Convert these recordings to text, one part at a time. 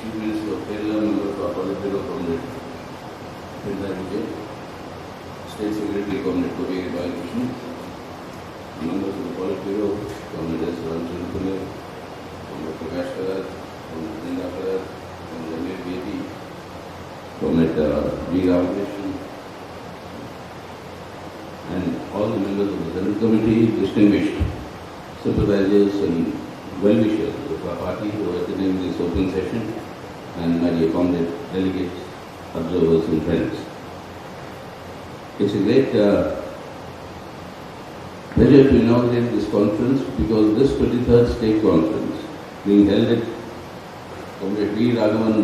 Chief Minister of Kerala, member of our Politburo Committee, State Secretary Committee, Kobe Balakrishnan, members of the Politburo Committee, Ramchandra Kumar, Comrade Prakash Karat, Comrade Nanda Karat, Comrade Amir Bedi, Comrade V. Ramakrishnan, and all the members of the Central Committee, distinguished supervisors and well-wishers of our party who are attending this open session, and my dear comrade delegates, observers and friends. It's a great pleasure to inaugurate this conference because this 23rd State Conference being held at Comrade V. Raghavan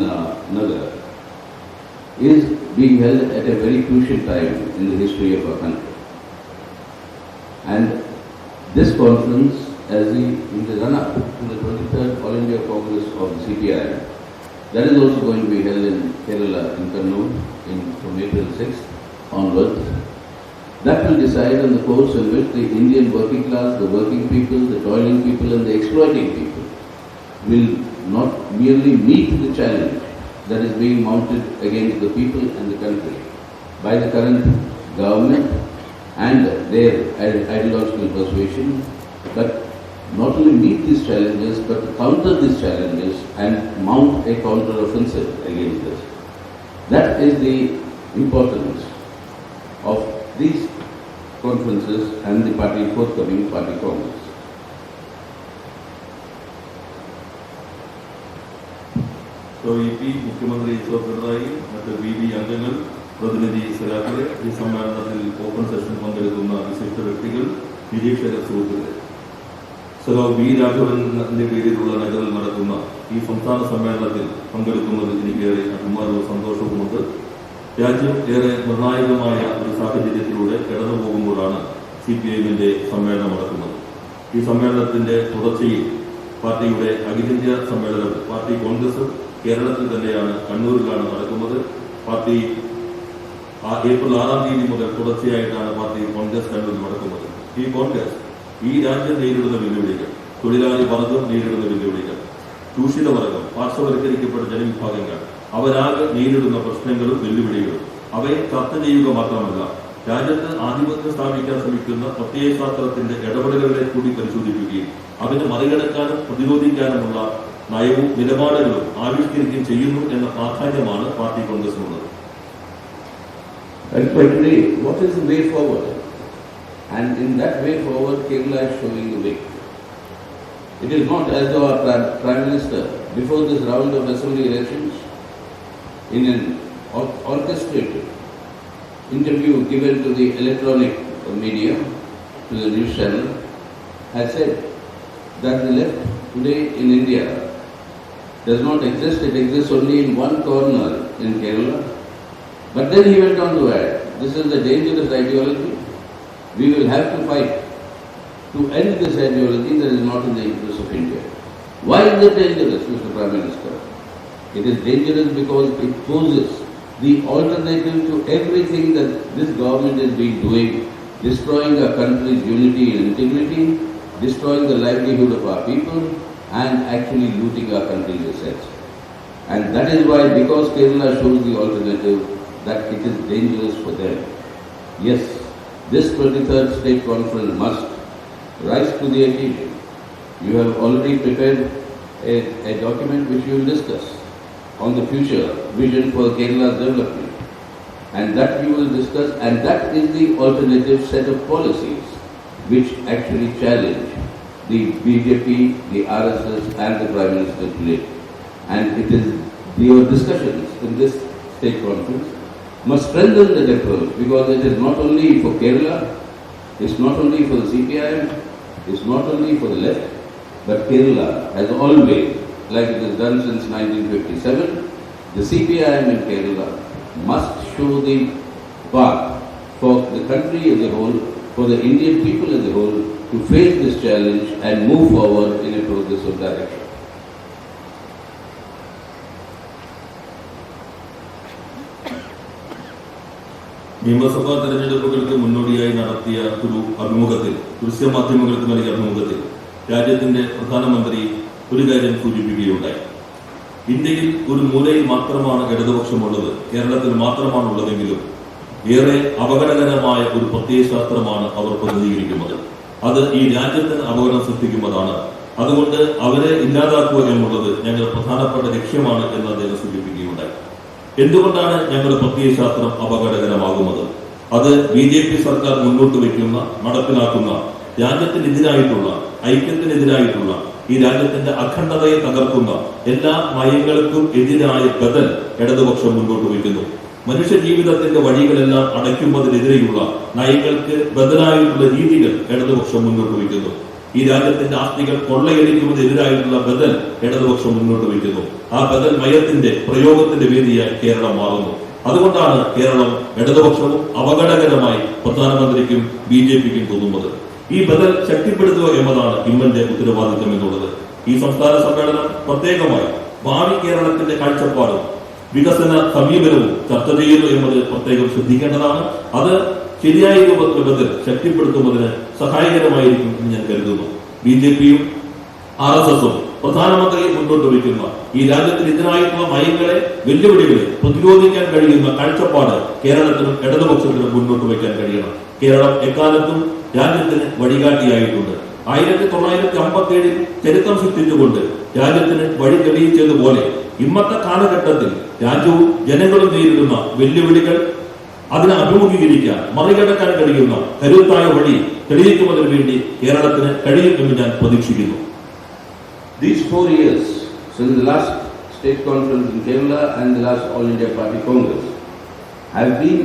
Nagar is being held at a very crucial time in the history of our country. And this conference, in the run-up to the 23rd All India Congress of the CPM, that is also going to be held in Kerala, in Kannur, from April 6th onwards. That will decide on the course in which the Indian working class, the working people, the toiling people and the exploiting people will not merely meet the challenge that is being mounted against the people and the country by the current government and their ideological persuasion, but not only meet these challenges, but counter these challenges and mount a counter-offensive against this. That is the importance of these conferences and the forthcoming party congress. മുഖ്യമന്ത്രി പിണറായി മറ്റ് BB അംഗങ്ങൾ പ്രതിനിധി സഖാക്കളെ ഈ സമ്മേളനത്തിൽ open session പങ്കെടുക്കുന്ന വിശിഷ്ട വ്യക്തികൾ നിരീക്ഷക സുഹൃത്തുക്കളെ സഖാവ് V. രാഘവന്റെ പേരിലുള്ള നഗറിൽ നടക്കുന്ന ഈ സംസ്ഥാന സമ്മേളനത്തിൽ പങ്കെടുക്കുന്നതിൽ എനിക്കേറെ അഭിമാനവും സന്തോഷവുമുണ്ട്. രാജ്യം ഏറെ നിർണായകമായ ഒരു സാഹചര്യത്തിലൂടെ കടന്നു പോകുമ്പോഴാണ് CPIMന്റെ സമ്മേളനം നടക്കുന്നത്. ഈ സമ്മേളനത്തിന്റെ തുടർച്ചയിൽ പാർട്ടിയുടെ അഖിലേന്ത്യാ സമ്മേളനം പാർട്ടി കോൺഗ്രസ് കേരളത്തിൽ തന്നെയാണ്, കണ്ണൂരിലാണ് നടക്കുന്നത്. പാർട്ടി ഏപ്രിൽ 6-ാം തീയതി മുതൽ തുടർച്ചയായിട്ടാണ് പാർട്ടി കോൺഗ്രസ് കണ്ണൂരിൽ നടക്കുന്നത്. ഈ കോൺഗ്രസ് ഈ രാജ്യം നേരിടുന്ന വെല്ലുവിളികൾ, തൊഴിലാളി വർഗം നേരിടുന്ന വെല്ലുവിളികൾ, ചൂഷിത വർഗം, പാർശ്വവൽക്കരിക്കപ്പെട്ട ജനവിഭാഗങ്ങൾ അവരാകെ നേരിടുന്ന പ്രശ്നങ്ങളും വെല്ലുവിളികളും അവയെ ചർച്ച ചെയ്യുക മാത്രമല്ല, രാജ്യത്ത് ആധിപത്യം സ്ഥാപിക്കാൻ ശ്രമിക്കുന്ന പ്രത്യയശാസ്ത്രത്തിന്റെ ഇടപെടലുകളെ കൂടി പരിശോധിക്കുകയും അതിനെ മറികടക്കാനും പ്രതിരോധിക്കാനുമുള്ള നയവും നിലപാടുകളും ആവിഷ്കരിക്കുകയും ചെയ്യുന്നു എന്ന പ്രാധാന്യമാണ് party കോൺഗ്രസിനുള്ളത്. What is the way forward? And in that way forward, Kerala is showing the way. It is not as though our Prime Minister, before this round of assembly elections, in an orchestrated interview given to the electronic media, to the news channel, has said that the left today in India does not exist. It exists only in one corner in Kerala. But then he went on to add, this is a dangerous ideology. We will have to fight to end this ideology that is not in the interest of India. Why is it dangerous, Mr. Prime Minister? It is dangerous because it poses the alternative to everything that this government has been doing, destroying our country's unity and integrity, destroying the livelihood of our people, and actually looting our country's assets. And that is why, because Kerala shows the alternative, that it is dangerous for them. Yes, this 23rd State Conference must rise to the occasion. You have already prepared a document which you will discuss on the future vision for Kerala's development. And that you will discuss, and that is the alternative set of policies which actually challenge the BJP, the RSS and the Prime Minister today. And it is your discussions in this State Conference must strengthen the approach, because it is not only for Kerala, it's not only for the CPIM, it's not only for the left, but Kerala has always, like it has done since 1957, the CPIM in Kerala must show the path for the country as a whole, for the Indian people as a whole, to face this challenge and move forward in a progressive direction. നിയമസഭാ തെരഞ്ഞെടുപ്പുകൾക്ക് മുന്നോടിയായി നടത്തിയ ഒരു അഭിമുഖത്തിൽ, ദൃശ്യമാധ്യമങ്ങൾക്ക് നൽകിയ അഭിമുഖത്തിൽ രാജ്യത്തിന്റെ പ്രധാനമന്ത്രി ഒരു കാര്യം സൂചിപ്പിക്കുകയുണ്ടായി. ഇന്ത്യയിൽ ഒരു മൂലയിൽ മാത്രമാണ് ഇടതുപക്ഷമുള്ളത്, കേരളത്തിൽ മാത്രമാണുള്ളതെങ്കിലും ഏറെ അപകടകരമായ ഒരു പ്രത്യയശാസ്ത്രമാണ് അവർ പ്രതിനിധീകരിക്കുന്നത്. അത് ഈ രാജ്യത്തിന് അപകടം സൃഷ്ടിക്കുന്നതാണ്. അതുകൊണ്ട് അവരെ ഇല്ലാതാക്കുക എന്നുള്ളത് ഞങ്ങളുടെ പ്രധാനപ്പെട്ട ലക്ഷ്യമാണ് എന്ന് അദ്ദേഹം സൂചിപ്പിക്കുകയുണ്ടായി. എന്തുകൊണ്ടാണ് ഞങ്ങളുടെ പ്രത്യയശാസ്ത്രം അപകടകരമാകുന്നത്? അത് BJP സർക്കാർ മുന്നോട്ട് വയ്ക്കുന്ന, നടപ്പിലാക്കുന്ന രാജ്യത്തിനെതിരായിട്ടുള്ള, ഐക്യത്തിനെതിരായിട്ടുള്ള, ഈ രാജ്യത്തിന്റെ അഖണ്ഡതയെ തകർക്കുന്ന എല്ലാ നയങ്ങൾക്കും എതിരായ ബദൽ ഇടതുപക്ഷം മുന്നോട്ട് വയ്ക്കുന്നു. മനുഷ്യ ജീവിതത്തിന്റെ വഴികളെല്ലാം അടയ്ക്കുന്നതിനെതിരെയുള്ള നയങ്ങൾക്ക് ബദലായിട്ടുള്ള രീതികൾ ഇടതുപക്ഷം മുന്നോട്ട് വയ്ക്കുന്നു. ഈ രാജ്യത്തിന്റെ ആസ്തികൾ കൊള്ളയടിക്കുന്നതിനെതിരായിട്ടുള്ള ബദൽ ഇടതുപക്ഷം മുന്നോട്ട് വയ്ക്കുന്നു. ആ ബദൽ നയത്തിന്റെ പ്രയോഗത്തിന്റെ വേദിയായി കേരളം മാറുന്നു. അതുകൊണ്ടാണ് കേരളം ഇടതുപക്ഷവും അപകടകരമായി പ്രധാനമന്ത്രിക്കും BJPക്കും തോന്നുന്നത്. ഈ ബദൽ ശക്തിപ്പെടുത്തുക എന്നതാണ് ഇമ്മന്റെ ഉത്തരവാദിത്തം എന്നുള്ളത്. ഈ സംസ്ഥാന സമ്മേളനം പ്രത്യേകമായി ഭാവി കേരളത്തിന്റെ കാഴ്ചപ്പാടും വികസന സമീപനവും ചർച്ച ചെയ്യുന്നു എന്നത് പ്രത്യേകം ശ്രദ്ധിക്കേണ്ടതാണ്. അത് ശരിയായ രൂപത്തിൽ ബദൽ ശക്തിപ്പെടുത്തുന്നതിന് സഹായകരമായിരിക്കും എന്ന് ഞാൻ കരുതുന്നു. BJPയും RSSും പ്രധാനമന്ത്രി മുന്നോട്ട് വയ്ക്കുന്ന ഈ രാജ്യത്തിനെതിരായിട്ടുള്ള നയങ്ങളെ, വെല്ലുവിളികളെ പ്രതിരോധിക്കാൻ കഴിയുന്ന കാഴ്ചപ്പാട് കേരളത്തിനും ഇടതുപക്ഷത്തിനും മുന്നോട്ട് വയ്ക്കാൻ കഴിയണം. കേരളം എക്കാലത്തും രാജ്യത്തിന് വഴികാട്ടിയായിട്ടുണ്ട്. 1957 ചരിത്രം സൃഷ്ടിച്ചുകൊണ്ട് രാജ്യത്തിന് വഴി തെളിയിച്ചതുപോലെ ഇന്നത്തെ കാലഘട്ടത്തിൽ രാജ്യവും ജനങ്ങളും നേരിടുന്ന വെല്ലുവിളികൾ, അതിനെ അഭിമുഖീകരിക്കാൻ, മറികടക്കാൻ കഴിയുന്ന കരുത്തായ വഴി തെളിയിക്കുന്നതിന് വേണ്ടി കേരളത്തിന് കഴിയുമെന്ന് ഞാൻ പ്രതീക്ഷിക്കുന്നു. These 4 years since the last state conference in Kerala and the last All India Party Congress have been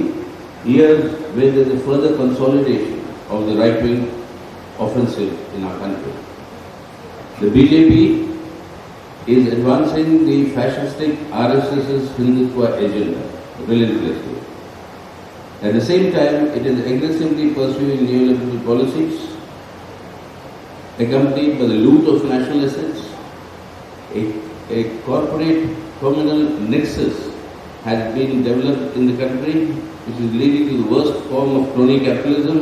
years where there is a further consolidation of the right-wing offensive in our country. The BJP is advancing the fascistic RSS's Hindutva agenda relentlessly. At the same time, it is aggressively pursuing neoliberal policies accompanied by the loot of national assets. A corporate communal nexus has been developed in the country, which is leading to the worst form of crony capitalism,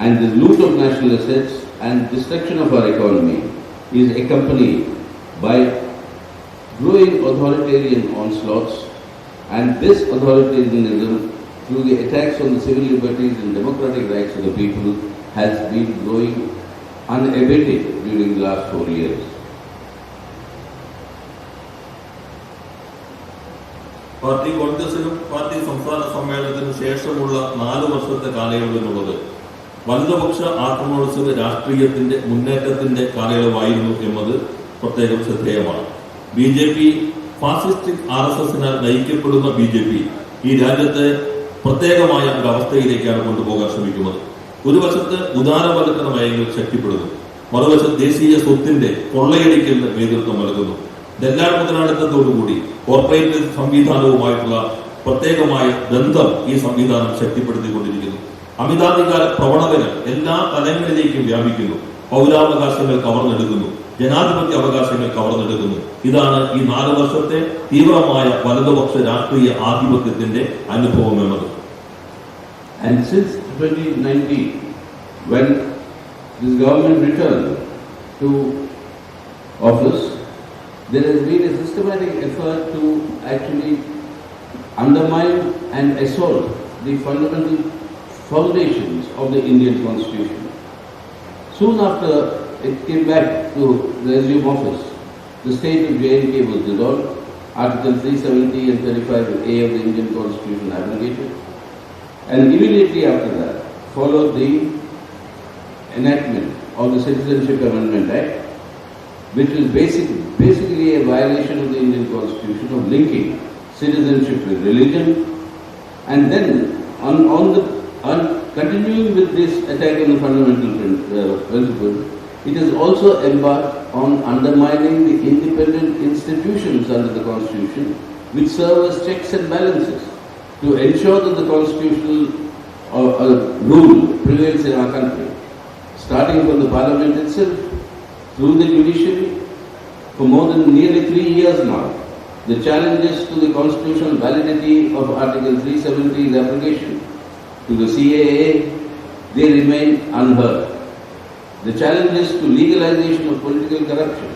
and the loot of national assets and destruction of our economy is accompanied by growing authoritarian onslaughts, and this authoritarianism, through the attacks on the civil liberties and democratic rights of the people, has been growing unabated during the last 4 years. Party കോൺഗ്രസിനും party സംസ്ഥാന സമ്മേളനത്തിനും ശേഷമുള്ള 4 വർഷത്തെ കാലയളവിനുള്ളത് വലതുപക്ഷ ആക്രമണോത്സവ രാഷ്ട്രീയത്തിന്റെ മുന്നേറ്റത്തിന്റെ കാലയളവായിരുന്നു എന്നത് പ്രത്യേകം ശ്രദ്ധേയമാണ്. BJP fascistic RSSനാൽ നയിക്കപ്പെടുന്ന BJP ഈ രാജ്യത്തെ പ്രത്യേകമായ ഒരു അവസ്ഥയിലേക്കാണ് കൊണ്ടുപോകാൻ ശ്രമിക്കുന്നത്. ഒരു വശത്ത് ഉദാരവൽക്കരണ നയങ്ങൾ ശക്തിപ്പെടുന്നു, മറുവശത്ത് ദേശീയ സ്വത്തിന്റെ കൊള്ളയടിക്കലിന് നേതൃത്വം നൽകുന്നു. ദല്ലാൾ മുതലാളിത്തത്തോടുകൂടി കോർപ്പറേറ്റ് സംവിധാനവുമായിട്ടുള്ള പ്രത്യേകമായ ബന്ധം ഈ സംവിധാനം ശക്തിപ്പെടുത്തിക്കൊണ്ടിരിക്കുന്നു. അമിതാധികാര പ്രവണതകൾ എല്ലാ തലങ്ങളിലേക്കും വ്യാപിക്കുന്നു. പൗരാവകാശങ്ങൾ കവർന്നെടുക്കുന്നു, ജനാധിപത്യ അവകാശങ്ങൾ കവർന്നെടുക്കുന്നു. ഇതാണ് ഈ 4 വർഷത്തെ തീവ്രമായ വലതുപക്ഷ രാഷ്ട്രീയ ആധിപത്യത്തിന്റെ അനുഭവം എന്നത്. And since 2019, when this government returned to office, there has been a systematic effort to actually undermine and assault the fundamental foundations of the Indian Constitution. Soon after it came back to resume office, the state of J&K was dissolved, Article 370 and 35A of the Indian Constitution abrogated, and immediately after that followed the enactment of the Citizenship Amendment Act, which is basically a violation of the Indian Constitution of linking citizenship with religion, and then continuing with this attack on the fundamental principle, it is also embarked on undermining the independent institutions under the Constitution, which serve as checks and balances to ensure that the constitutional rule prevails in our country, starting from the Parliament itself, through the judiciary. For more than nearly 3 years now, the challenges to the constitutional validity of Article 370's application, to the CAA, they remain unheard. The challenges to legalization of political corruption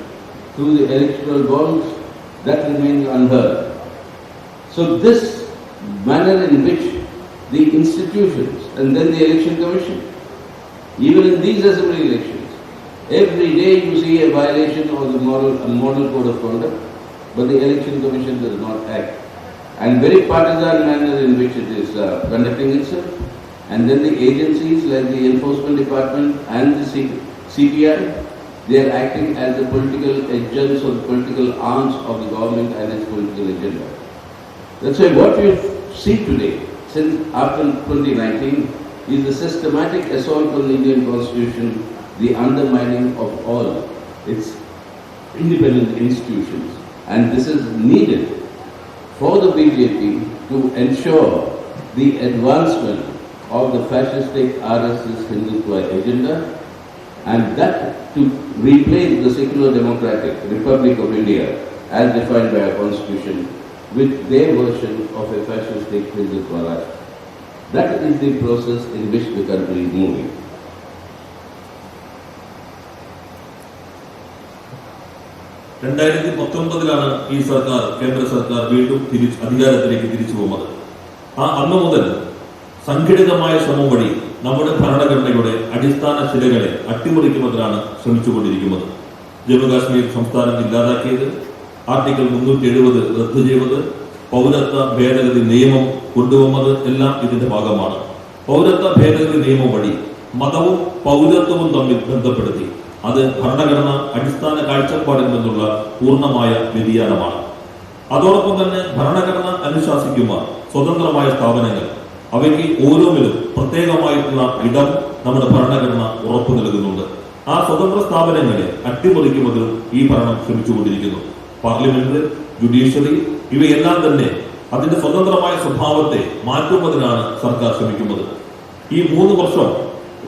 through the electoral bonds that remains unheard. So this manner in which the institutions and then the election commission, even in these assembly elections, every day you see a violation of the model code of conduct, but the election commission does not act. And very partisan manner in which it is conducting itself, and then the agencies like the enforcement department and the CPI, they are acting as the political agents or the political arms of the government and its political agenda. That's why what we see today, since after 2019, is the systematic assault on the Indian Constitution, the undermining of all its independent institutions. And this is needed for the BJP to ensure the advancement of the fascistic RSS Hindutva agenda, and that to replace the secular democratic Republic of India as defined by our constitution with their version of a fascistic Hindutva Rashtra. That is the process in which the country is moving. ലാണ് ഈ സർക്കാർ, കേന്ദ്ര സർക്കാർ വീണ്ടും അധികാരത്തിലേക്ക് തിരിച്ചു പോകുന്നത്. അന്നു മുതൽ സംഘടിതമായ ശ്രമം വഴി നമ്മുടെ ഭരണഘടനയുടെ അടിസ്ഥാന ശിലകളെ അട്ടിമറിക്കുന്നതിനാണ് ശ്രമിച്ചുകൊണ്ടിരിക്കുന്നത്. ജമ്മുകാശ്മീർ സംസ്ഥാനം ഇല്ലാതാക്കിയത്, ആർട്ടിക്കിൾ 370 റദ്ദു ചെയ്തത്, പൗരത്വ ഭേദഗതി നിയമം കൊണ്ടുവന്നത് എല്ലാം ഇതിന്റെ ഭാഗമാണ്. പൗരത്വ ഭേദഗതി നിയമം വഴി മതവും പൗരത്വവും തമ്മിൽ ബന്ധപ്പെടുത്തി അത് ഭരണഘടന അടിസ്ഥാന കാഴ്ചപ്പാടിൽ നിന്നുള്ള പൂർണ്ണമായ വ്യതിയാനമാണ്. അതോടൊപ്പം തന്നെ ഭരണഘടന അനുശാസിക്കുന്ന സ്വതന്ത്രമായ സ്ഥാപനങ്ങൾ, അവയ്ക്ക് ഓരോന്നിലും പ്രത്യേകമായിട്ടുള്ള ഇടം നമ്മുടെ ഭരണഘടന ഉറപ്പു നൽകുന്നുണ്ട്. ആ സ്വതന്ത്ര സ്ഥാപനങ്ങളെ അട്ടിമറിക്കുന്നതിലും ഈ ഭരണം ശ്രമിച്ചുകൊണ്ടിരിക്കുന്നു. പാർലമെന്റ്, ജുഡീഷ്യറി ഇവയെല്ലാം തന്നെ അതിന്റെ സ്വതന്ത്രമായ സ്വഭാവത്തെ മാറ്റുന്നതിനാണ് സർക്കാർ ശ്രമിക്കുന്നത്. ഈ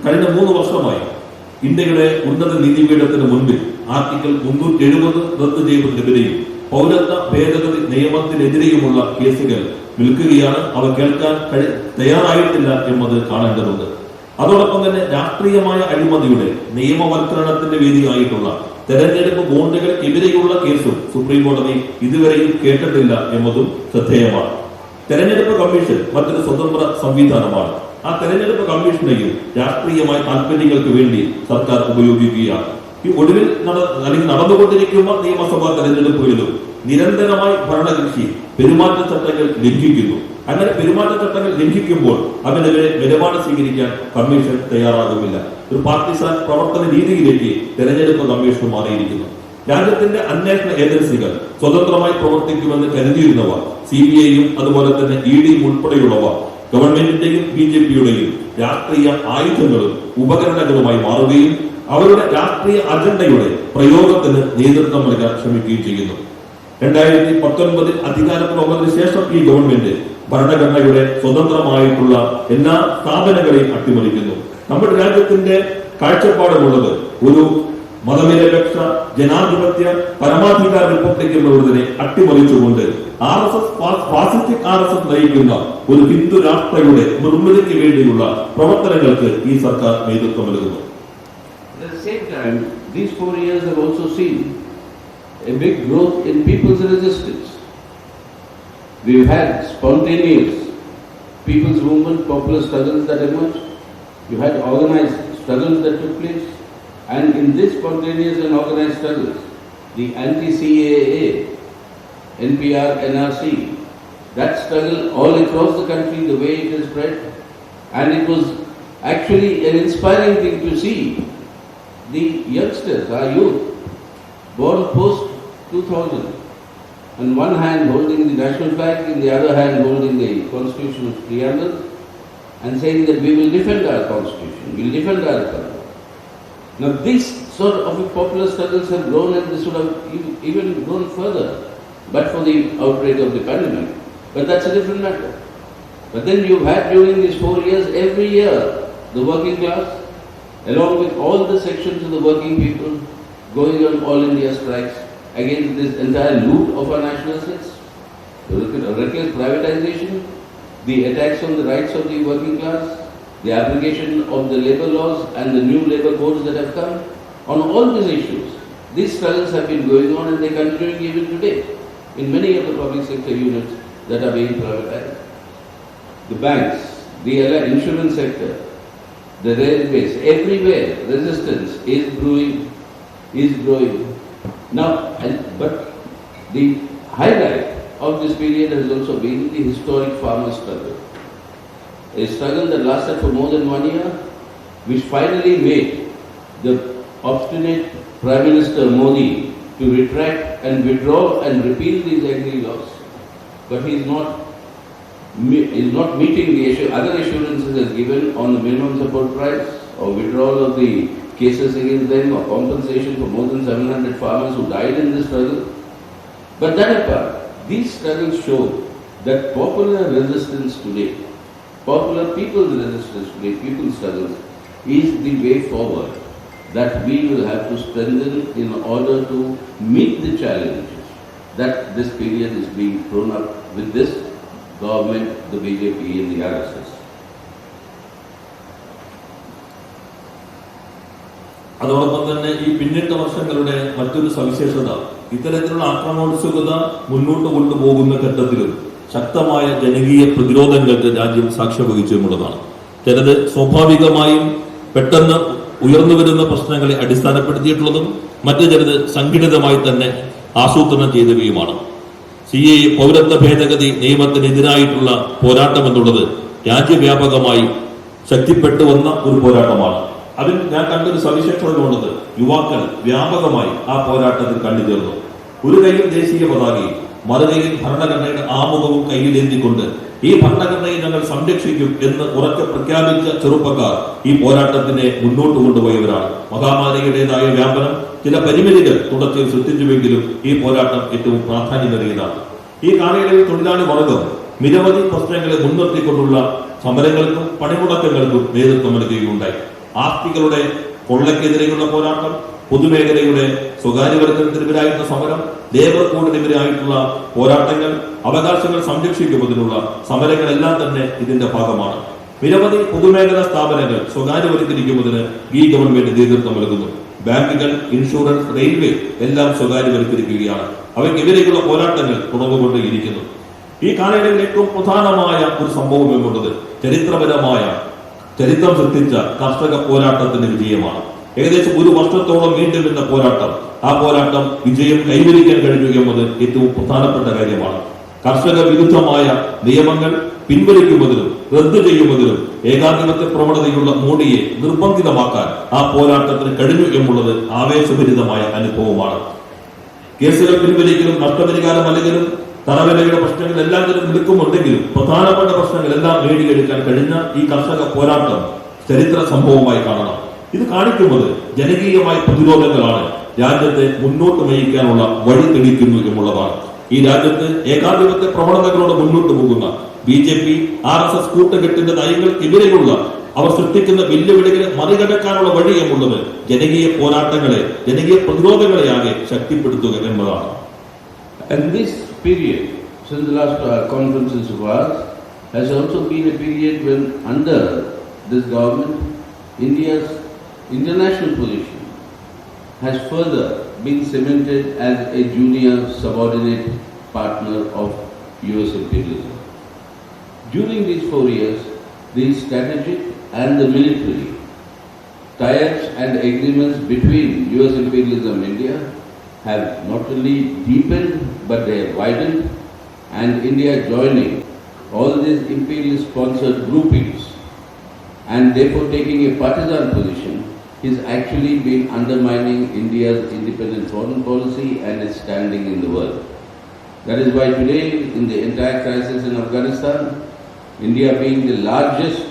കഴിഞ്ഞ 3 വർഷമായി ഇന്ത്യയുടെ ഉന്നത നീതിപീഠത്തിന് മുൻപിൽ ആർട്ടിക്കിൾ 370 റദ്ദു ചെയ്തതിനെതിരെയും പൗരത്വ ഭേദഗതി നിയമത്തിനെതിരെയുമുള്ള കേസുകൾ നിൽക്കുകയാണ്. അവ കേൾക്കാൻ തയ്യാറായിട്ടില്ല എന്നത് കാണേണ്ടതുണ്ട്. അതോടൊപ്പം തന്നെ രാഷ്ട്രീയമായ അഴിമതിയുടെ നിയമവൽക്കരണത്തിന്റെ വേദിയായിട്ടുള്ള തെരഞ്ഞെടുപ്പ് ബോണ്ടുകൾക്കെതിരെയുള്ള കേസും സുപ്രീം കോടതി ഇതുവരെയും കേട്ടിട്ടില്ല എന്നതും ശ്രദ്ധേയമാണ്. തെരഞ്ഞെടുപ്പ് കമ്മീഷൻ മറ്റൊരു സ്വതന്ത്ര സംവിധാനമാണ്. ആ തെരഞ്ഞെടുപ്പ് കമ്മീഷനെയും രാഷ്ട്രീയമായ താല്പര്യങ്ങൾക്ക് വേണ്ടി സർക്കാർ ഉപയോഗിക്കുകയാണ്. ഈ ഒടുവിൽ നടന്നുകൊണ്ടിരിക്കുന്ന നിയമസഭാ തെരഞ്ഞെടുപ്പുകളിലും നിരന്തരമായി ഭരണകക്ഷി പെരുമാറ്റച്ചട്ടങ്ങൾ ലംഘിക്കുന്നു. അങ്ങനെ പെരുമാറ്റച്ചട്ടങ്ങൾ ലംഘിക്കുമ്പോൾ അതിനെതിരെ നിലപാട് സ്വീകരിക്കാൻ കമ്മീഷൻ തയ്യാറാകുന്നില്ല. ഒരു പാർട്ടിസാൻ പ്രവർത്തന രീതിയിലേക്ക് തെരഞ്ഞെടുപ്പ് കമ്മീഷൻ മാറിയിരിക്കുന്നു. രാജ്യത്തിന്റെ അന്വേഷണ ഏജൻസികൾ സ്വതന്ത്രമായി പ്രവർത്തിക്കുമെന്ന് കരുതിയിരുന്നവ, CBIയും അതുപോലെ തന്നെ EDയും ഉൾപ്പെടെയുള്ളവ ഗവൺമെന്റിന്റെയും BJPയുടെയും രാഷ്ട്രീയ ആയുധങ്ങളും ഉപകരണങ്ങളുമായി മാറുകയും അവരുടെ രാഷ്ട്രീയ അജണ്ടയുടെ പ്രയോഗത്തിന് നേതൃത്വം നൽകാൻ ശ്രമിക്കുകയും ചെയ്യുന്നു. 2019 അധികാരത്തിൽ വന്നതിന് ശേഷം ഈ ഗവൺമെന്റ് ഭരണഘടനയുടെ സ്വതന്ത്രമായിട്ടുള്ള എല്ലാ സ്ഥാപനങ്ങളെയും അട്ടിമറിക്കുന്നു. നമ്മുടെ രാജ്യത്തിന്റെ കാഴ്ചപ്പാടുമുള്ളത് ഒരു മതനിരപേക്ഷ ജനാധിപത്യ പരമാധികാര റിപ്പബ്ലിക് എന്നുള്ളതിനെ അട്ടിമറിച്ചുകൊണ്ട് ഫാസിസ്റ്റിക് RSS നയിക്കുന്ന ഒരു ഹിന്ദു രാഷ്ട്രയുടെ നിർമ്മിതിക്ക് വേണ്ടിയുള്ള പ്രവർത്തനങ്ങൾക്ക് ഈ സർക്കാർ നേതൃത്വം നൽകുന്നു. At the same time, these 4 years have also seen a big growth in people's resistance. We've had spontaneous people's movement, popular struggles that emerged. You had organized struggles that took place. And in this spontaneous and organized struggles, the anti-CAA, NPR, NRC, that struggle all across the country, the way it is spread, and it was actually an inspiring thing to see the youngsters, our youth, born post 2000, on one hand holding the national flag, in the other hand holding the Constitution's preamble, and saying that we will defend our Constitution, we will defend our country. Now these sort of popular struggles have grown, and this would have even grown further, but for the outbreak of the pandemic. But that's a different matter. But then you've had during these 4 years, every year, the working class, along with all the sections of the working people, going on all India strikes against this entire loot of our national assets, the reckless privatization, the attacks on the rights of the working class, the application of the labor laws and the new labor codes that have come. On all these issues, these struggles have been going on and they are continuing even today. in many of the public sector units that are being privatized. The banks, the insurance sector, the railways, everywhere resistance is growing. Now, but the highlight of this period has also been the historic farmer struggle. A struggle that lasted for more than 1 year, which finally made the obstinate Prime Minister Modi to retract and withdraw and repeal these agri laws. But he is not meeting the other assurances as given on the minimum support price or withdrawal of the cases against them or compensation for more than 700 farmers who died in this struggle. But that apart, these struggles show that popular resistance today, popular people's resistance today, people's struggles, is the way forward that we will have to strengthen in order to meet the challenges that this period is being thrown up with this government, the BJP and the RSS. അതോടൊപ്പം തന്നെ ഈ പിന്നിട്ട വർഷങ്ങളുടെ മറ്റൊരു സവിശേഷത ഇത്തരത്തിലുള്ള ആക്രമണോത്സുകത മുന്നോട്ട് കൊണ്ടുപോകുന്ന ഘട്ടത്തിലും ശക്തമായ ജനകീയ പ്രതിരോധങ്ങൾക്ക് രാജ്യം സാക്ഷ്യം വഹിച്ചു എന്നുള്ളതാണ്. ചിലത് സ്വാഭാവികമായും പെട്ടെന്ന് ഉയർന്നു വരുന്ന പ്രശ്നങ്ങളെ അടിസ്ഥാനപ്പെടുത്തിയിട്ടുള്ളതും മറ്റു ചിലത് സംഘടിതമായി തന്നെ ആസൂത്രണം ചെയ്തവയുമാണ്. CAA പൗരത്വ ഭേദഗതി നിയമത്തിനെതിരായിട്ടുള്ള പോരാട്ടം എന്നുള്ളത് രാജ്യവ്യാപകമായി ശക്തിപ്പെട്ടു വന്ന ഒരു പോരാട്ടമാണ്. അതിൽ ഞാൻ കണ്ടൊരു സവിശേഷതയുള്ളത് യുവാക്കൾ വ്യാപകമായി ആ പോരാട്ടത്തിൽ കണ്ടുചേർന്നു. ഒരു കയ്യിൽ ദേശീയ പതാകയും മറുകൈയിൽ ഭരണഘടനയുടെ ആമുഖവും കയ്യിലേന്തിക്കൊണ്ട് ഈ ഭരണഘടനയെ ഞങ്ങൾ സംരക്ഷിക്കും എന്ന് ഉറക്കെ പ്രഖ്യാപിച്ച ചെറുപ്പക്കാർ ഈ പോരാട്ടത്തിനെ മുന്നോട്ട് കൊണ്ടുപോയവരാണ്. മഹാമാരിയുടേതായ വ്യാപനം ചില പരിമിതികൾ തുടർച്ചയിൽ സൃഷ്ടിച്ചുവെങ്കിലും ഈ പോരാട്ടം ഏറ്റവും പ്രാധാന്യമേറിയതാണ്. ഈ കാലയളവിൽ തൊഴിലാളി വർഗം നിരവധി പ്രശ്നങ്ങളെ മുൻനിർത്തിക്കൊണ്ടുള്ള സമരങ്ങൾക്കും പണിമുടക്കങ്ങൾക്കും നേതൃത്വം നൽകുകയുണ്ടായി. ആസ്തികളുടെ കൊള്ളയ്ക്കെതിരെയുള്ള പോരാട്ടം, പൊതുമേഖലയുടെ സ്വകാര്യവൽക്കരണത്തിനെതിരായിട്ടുള്ള സമരം, ലേബർ കോഡിനെതിരായിട്ടുള്ള പോരാട്ടങ്ങൾ, അവകാശങ്ങൾ സംരക്ഷിക്കുന്നതിനുള്ള സമരങ്ങളെല്ലാം തന്നെ ഇതിന്റെ ഭാഗമാണ്. നിരവധി പൊതുമേഖലാ സ്ഥാപനങ്ങൾ സ്വകാര്യവൽക്കരിക്കുന്നതിന് ഈ ഗവൺമെന്റ് നേതൃത്വം നൽകുന്നു. ബാങ്കുകൾ, ഇൻഷുറൻസ്, റെയിൽവേ എല്ലാം സ്വകാര്യവൽക്കരിക്കുകയാണ്. അവയ്ക്കെതിരെയുള്ള പോരാട്ടങ്ങൾ തുടർന്നുകൊണ്ടേയിരിക്കുന്നു. ഈ കാലയളവിൽ ഏറ്റവും പ്രധാനമായ ഒരു സംഭവം എന്നുള്ളത് ചരിത്രം സൃഷ്ടിച്ച കർഷക പോരാട്ടത്തിന്റെ വിജയമാണ്. ഏകദേശം 1 വർഷത്തോളം നീണ്ടുനിന്ന പോരാട്ടം, ആ പോരാട്ടം വിജയം കൈവരിക്കാൻ കഴിഞ്ഞു എന്നത് ഏറ്റവും പ്രധാനപ്പെട്ട കാര്യമാണ്. കർഷക വിരുദ്ധമായ നിയമങ്ങൾ പിൻവലിക്കുന്നതിനും റദ്ദു ചെയ്യുന്നതിനും ഏകാധിപത്യ പ്രവണതയുള്ള മോഡിയെ നിർബന്ധിതമാക്കാൻ ആ പോരാട്ടത്തിന് കഴിഞ്ഞു എന്നുള്ളത് ആവേശഭരിതമായ അനുഭവമാണ്. കേസുകൾ പിൻവലിക്കലും നഷ്ടപരിഹാരം അല്ലെങ്കിലും തറവിലയുടെ പ്രശ്നങ്ങൾ എല്ലാത്തിനും നിൽക്കുന്നുണ്ടെങ്കിലും പ്രധാനപ്പെട്ട പ്രശ്നങ്ങളെല്ലാം നേടിയെടുക്കാൻ കഴിഞ്ഞ ഈ കർഷക പോരാട്ടം ചരിത്ര സംഭവമായി കാണണം. ഇത് കാണിക്കുന്നത് ജനകീയമായ പ്രതിരോധങ്ങളാണ് രാജ്യത്തെ മുന്നോട്ട് നയിക്കാനുള്ള വഴി തെളിയിക്കുന്നു എന്നുള്ളതാണ്. ഈ രാജ്യത്ത് ഏകാധിപത്യ പ്രവണതകളോട് മുന്നോട്ട് പോകുന്ന BJP, RSS കൂട്ടുകെട്ടിന്റെ നയങ്ങൾക്കെതിരെയുള്ള അവർ സൃഷ്ടിക്കുന്ന വെല്ലുവിളികളെ മറികടക്കാനുള്ള വഴി എന്നുള്ളത് ജനകീയ പോരാട്ടങ്ങളെ, ജനകീയ പ്രതിരോധങ്ങളെയാകെ ശക്തിപ്പെടുത്തുക എന്നതാണ്. And this period, since the last conferences of ours, has also been a period when under this government, India's international position has further been cemented as a junior subordinate partner of US imperialism. During these 4 years, the strategic and the military ties and agreements between US imperialism and India have not only deepened but they have widened, and India joining all these imperialist sponsored groupings and therefore taking a partisan position is actually been undermining India's independent foreign policy and its standing in the world. That is why today in the entire crisis in Afghanistan, India being the largest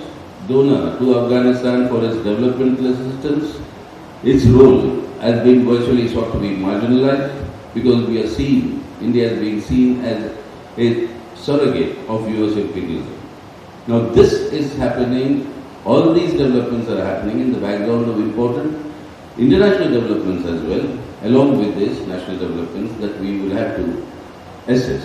donor to Afghanistan for its developmental assistance, its role has been virtually sought to be marginalized because India is being seen as a surrogate of US imperialism. Now this is happening, all these developments are happening in the background of important international developments as well, along with this national developments that we will have to assess.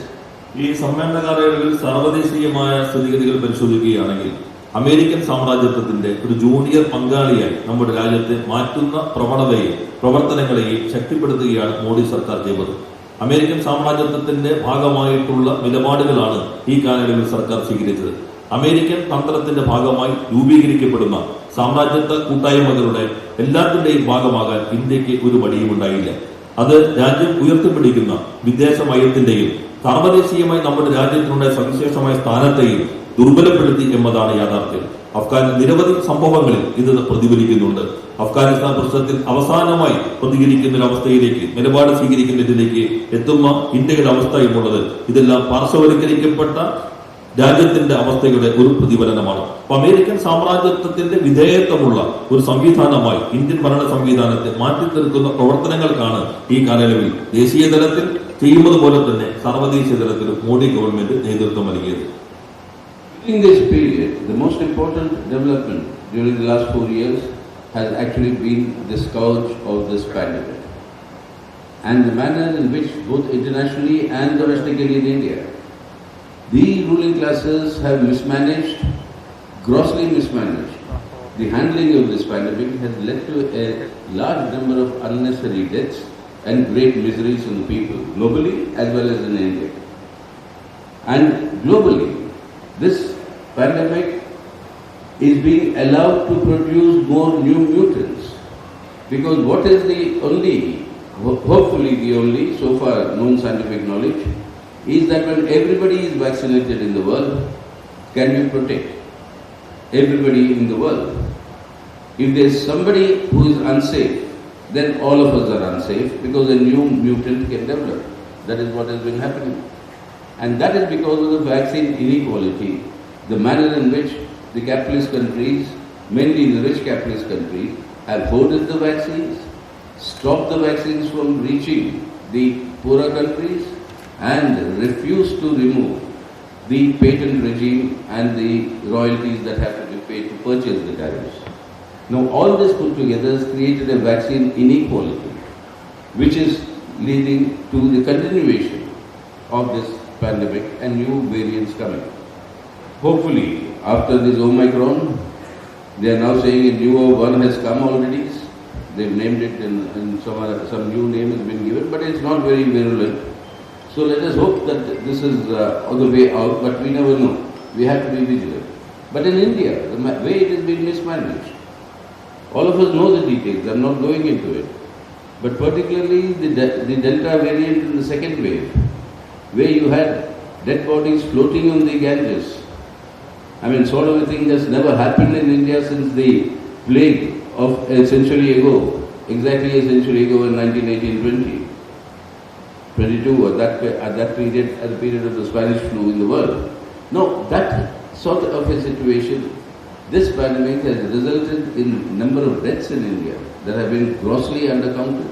ഈ സമ്മേളന കാലയളവിൽ സാർവദേശീയമായ സ്ഥിതിഗതികൾ പരിശോധിക്കുകയാണെങ്കിൽ American സാമ്രാജ്യത്വത്തിന്റെ ഒരു junior പങ്കാളിയായി നമ്മുടെ രാജ്യത്തെ മാറ്റുന്ന പ്രവണതയെയും പ്രവർത്തനങ്ങളെയും ശക്തിപ്പെടുത്തുകയാണ് മോഡി സർക്കാർ ചെയ്തത്. അമേരിക്കൻ സാമ്രാജ്യത്വത്തിന്റെ ഭാഗമായിട്ടുള്ള നിലപാടുകളാണ് ഈ കാലയളവിൽ സർക്കാർ സ്വീകരിച്ചത്. അമേരിക്കൻ തന്ത്രത്തിന്റെ ഭാഗമായി രൂപീകരിക്കപ്പെടുന്ന സാമ്രാജ്യത്വ കൂട്ടായ്മകളുടെ എല്ലാത്തിന്റെയും ഭാഗമാകാൻ ഇന്ത്യക്ക് ഒരു മടിയും ഉണ്ടായില്ല. അത് രാജ്യം ഉയർത്തിപ്പിടിക്കുന്ന വിദേശ നയത്തിന്റെയും സാർവദേശീയമായി നമ്മുടെ രാജ്യത്തിനുണ്ടായ സവിശേഷമായ സ്ഥാനത്തെയും ദുർബലപ്പെടുത്തി എന്നതാണ് യാഥാർത്ഥ്യം. നിരവധി സംഭവങ്ങളിൽ ഇത് പ്രതിഫലിക്കുന്നുണ്ട്. അഫ്ഗാനിസ്ഥാൻ പ്രശ്നത്തിൽ അവസാനമായി പ്രതികരിക്കുന്ന ഒരു അവസ്ഥയിലേക്ക്, നിലപാട് സ്വീകരിക്കുന്നതിലേക്ക് എത്തുന്ന ഇന്ത്യയുടെ അവസ്ഥ എന്നുള്ളത് ഇതെല്ലാം പാർശ്വവൽക്കരിക്കപ്പെട്ട രാജ്യത്തിന്റെ അവസ്ഥയുടെ ഒരു പ്രതിഫലനമാണ്. അമേരിക്കൻ സാമ്രാജ്യത്വത്തിന്റെ വിധേയത്വമുള്ള ഒരു സംവിധാനമായി ഇന്ത്യൻ ഭരണ സംവിധാനത്തെ മാറ്റിത്തീർക്കുന്ന പ്രവർത്തനങ്ങൾക്കാണ് ഈ കാലയളവിൽ ദേശീയ തലത്തിൽ ചെയ്യുന്നത് പോലെ തന്നെ സർവ്വദേശീയ തലത്തിലും മോഡി ഗവൺമെന്റ് നേതൃത്വം നൽകിയത്. In this period, the most important development during the last 4 years has actually been the scourge of this pandemic and the manner in which both internationally and domestically in India, the ruling classes have mismanaged, grossly mismanaged. The handling of this pandemic has led to a large number of unnecessary deaths and great miseries on the people, globally as well as in India. And globally, this pandemic is being allowed to produce more new mutants, because what is the only, hopefully the only, so far known scientific knowledge, is that when everybody is vaccinated in the world, can you protect everybody in the world? If there is somebody who is unsafe, then all of us are unsafe, because a new mutant can develop. That is what has been happening. And that is because of the vaccine inequality, the manner in which the capitalist countries, mainly the rich capitalist countries, have hoarded the vaccines, stopped the vaccines from reaching the poorer countries, and refused to remove the patent regime and the royalties that have to be paid to purchase the tariffs. Now all this put together has created a vaccine inequality, which is leading to the continuation of this pandemic and new variants coming. Hopefully, after this Omicron, they are now saying a newer one has come already. They've named it and some new name has been given, but it's not very virulent. So let us hope that this is on the way out, but we never know. We have to be vigilant. But in India, the way it is being mismanaged, all of us know the details. I'm not going into it. But particularly the Delta variant in the second wave, where you had dead bodies floating on the Ganges. I mean, sort of a thing that's never happened in India since the plague of a century ago, exactly a century ago in 1918-20. 22 at that period, at the period of the Spanish flu in the world. Now, that sort of a situation, this pandemic has resulted in number of deaths in India that have been grossly undercounted.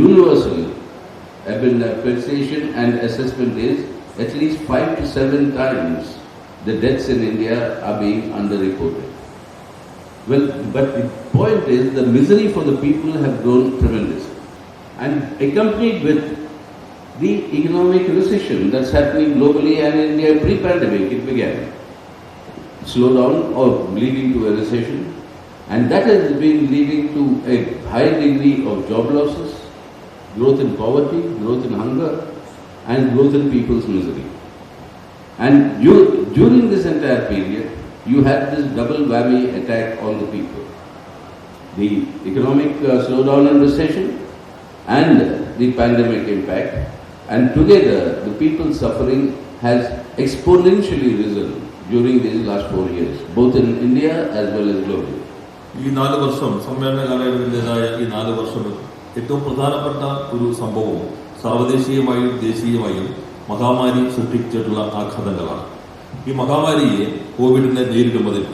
Universally, appreciation and assessment is at least 5 to 7 times the deaths in India are being underreported. Well, but the point is the misery for the people have grown tremendously. And accompanied with the economic recession that's happening globally and in India pre-pandemic, it began. Slow down or leading to a recession. And that has been leading to a high degree of job losses, growth in poverty, growth in hunger, and growth in people's misery. And during this entire period, you had this double whammy attack on the people. The economic slowdown and recession and the pandemic impact. And together, the people's suffering has exponentially risen during these last 4 years, both in India as well as globally. ഈ 4 വർഷം സമ്മേളന കാലയളവിൻ്റെതായ ഈ 4 വർഷം ഏറ്റവും പ്രധാനപ്പെട്ട ഒരു സംഭവവും സർവ്വദേശീയമായും ദേശീയമായും മഹാമാരി സൃഷ്ടിച്ചിട്ടുള്ള ആഘാതങ്ങളാണ്. ഈ മഹാമാരിയെ കോവിഡിനെ നേരിടുന്നതിൽ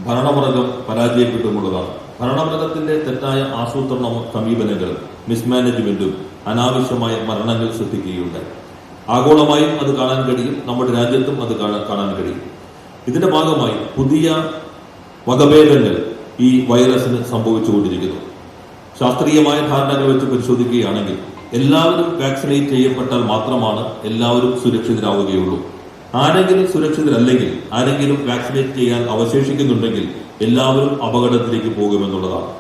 ഭരണവർഗം പരാജയപ്പെട്ടുമുള്ളതാണ്. ഭരണവർഗത്തിന്റെ തെറ്റായ ആസൂത്രണ സമീപനങ്ങൾ, മിസ്മാനേജ്മെന്റും അനാവശ്യമായ മരണങ്ങൾ സൃഷ്ടിക്കുകയുണ്ടായി. ആഗോളമായും അത് കാണാൻ കഴിയും, നമ്മുടെ രാജ്യത്തും അത് കാണാൻ കഴിയും. ഇതിന്റെ ഭാഗമായി പുതിയ വകഭേദങ്ങൾ ഈ വൈറസിന് സംഭവിച്ചുകൊണ്ടിരിക്കുന്നു. ശാസ്ത്രീയമായ ധാരണകൾ വെച്ച് പരിശോധിക്കുകയാണെങ്കിൽ എല്ലാവരും വാക്സിനേറ്റ് ചെയ്യപ്പെട്ടാൽ മാത്രമാണ് എല്ലാവരും സുരക്ഷിതരാവുകയുള്ളൂ. ആരെങ്കിലും സുരക്ഷിതരല്ലെങ്കിൽ, ആരെങ്കിലും വാക്സിനേറ്റ് ചെയ്യാൻ അവശേഷിക്കുന്നുണ്ടെങ്കിൽ എല്ലാവരും അപകടത്തിലേക്ക് പോകുമെന്നുള്ളതാണ്.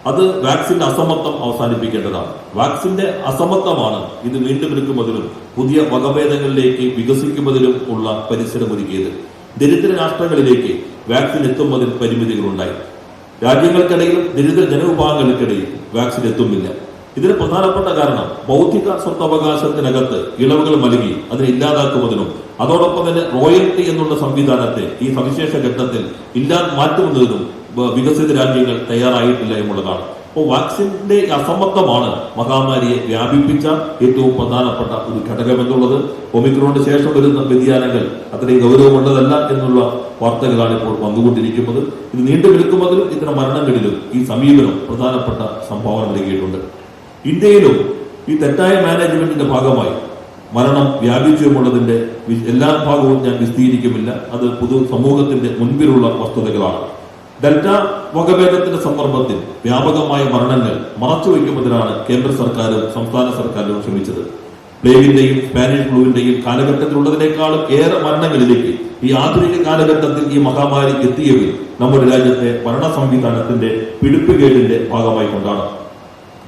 അത് വാക്സിന്റെ അസമത്വം അവസാനിപ്പിക്കേണ്ടതാണ്. വാക്സിന്റെ അസമത്വമാണ് ഇത് വീണ്ടും എടുക്കുന്നതിനും പുതിയ വകഭേദങ്ങളിലേക്ക് വികസിക്കുന്നതിനും ഉള്ള പരിസരമൊരുക്കിയത്. ദരിദ്ര രാഷ്ട്രങ്ങളിലേക്ക് വാക്സിൻ എത്തുന്നതിൽ പരിമിതികളുണ്ടായി. രാജ്യങ്ങൾക്കിടയിലും ദരിദ്ര ജനവിഭാഗങ്ങൾക്കിടയിൽ വാക്സിൻ എത്തുന്നില്ല. ഇതിന് പ്രധാനപ്പെട്ട കാരണം ബൗദ്ധിക സ്വത്തവകാശത്തിനകത്ത് ഇളവുകൾ നൽകി അതിനെ ഇല്ലാതാക്കുന്നതിനും അതോടൊപ്പം തന്നെ റോയൽറ്റി എന്നുള്ള സംവിധാനത്തെ ഈ സവിശേഷ ഘട്ടത്തിൽ മാറ്റുന്നതിനും വികസിത രാജ്യങ്ങൾ തയ്യാറായിട്ടില്ല എന്നുള്ളതാണ്. അപ്പോൾ വാക്സിന്റെ അസമത്വമാണ് മഹാമാരിയെ വ്യാപിപ്പിച്ച ഏറ്റവും പ്രധാനപ്പെട്ട ഒരു ഘടകമെന്നുള്ളത്. ഒമിക്രോണിന് ശേഷം വരുന്ന വ്യതിയാനങ്ങൾ അത്രയും ഗൗരവമുള്ളതല്ല എന്നുള്ള വാർത്തകളാണ് ഇപ്പോൾ വന്നുകൊണ്ടിരിക്കുന്നത്. ഇത് നീണ്ടു നിൽക്കുന്നതിലും ഇത്തരം മരണങ്ങളിലും ഈ സമീപനം പ്രധാനപ്പെട്ട സംഭാവന നൽകിയിട്ടുണ്ട്. ഇന്ത്യയിലും ഈ തെറ്റായ മാനേജ്മെന്റിന്റെ ഭാഗമായി മരണം വ്യാപിച്ചു എന്നുള്ളതിന്റെ എല്ലാ ഭാഗവും ഞാൻ വിശദീകരിക്കുന്നില്ല. അത് പൊതു സമൂഹത്തിന്റെ മുൻപിലുള്ള വസ്തുതകളാണ്. ഡെൽറ്റ വകഭേദത്തിന്റെ സന്ദർഭത്തിൽ വ്യാപകമായ മരണങ്ങൾ മറച്ചുവെക്കുന്നതിനാണ് കേന്ദ്ര സർക്കാരും സംസ്ഥാന സർക്കാരും ശ്രമിച്ചത്. പ്ലേഗിന്റെയും സ്പാനിഷ് ഫ്ലൂവിന്റെയും കാലഘട്ടത്തിലുള്ളതിനേക്കാളും ഏറെ മരണങ്ങളിലേക്ക് ഈ ആധുനിക കാലഘട്ടത്തിൽ ഈ മഹാമാരി എത്തിയതിൽ നമ്മുടെ രാജ്യത്തെ ഭരണ സംവിധാനത്തിന്റെ പിടിപ്പുകേടിന്റെ ഭാഗമായി കൊണ്ടാണ്.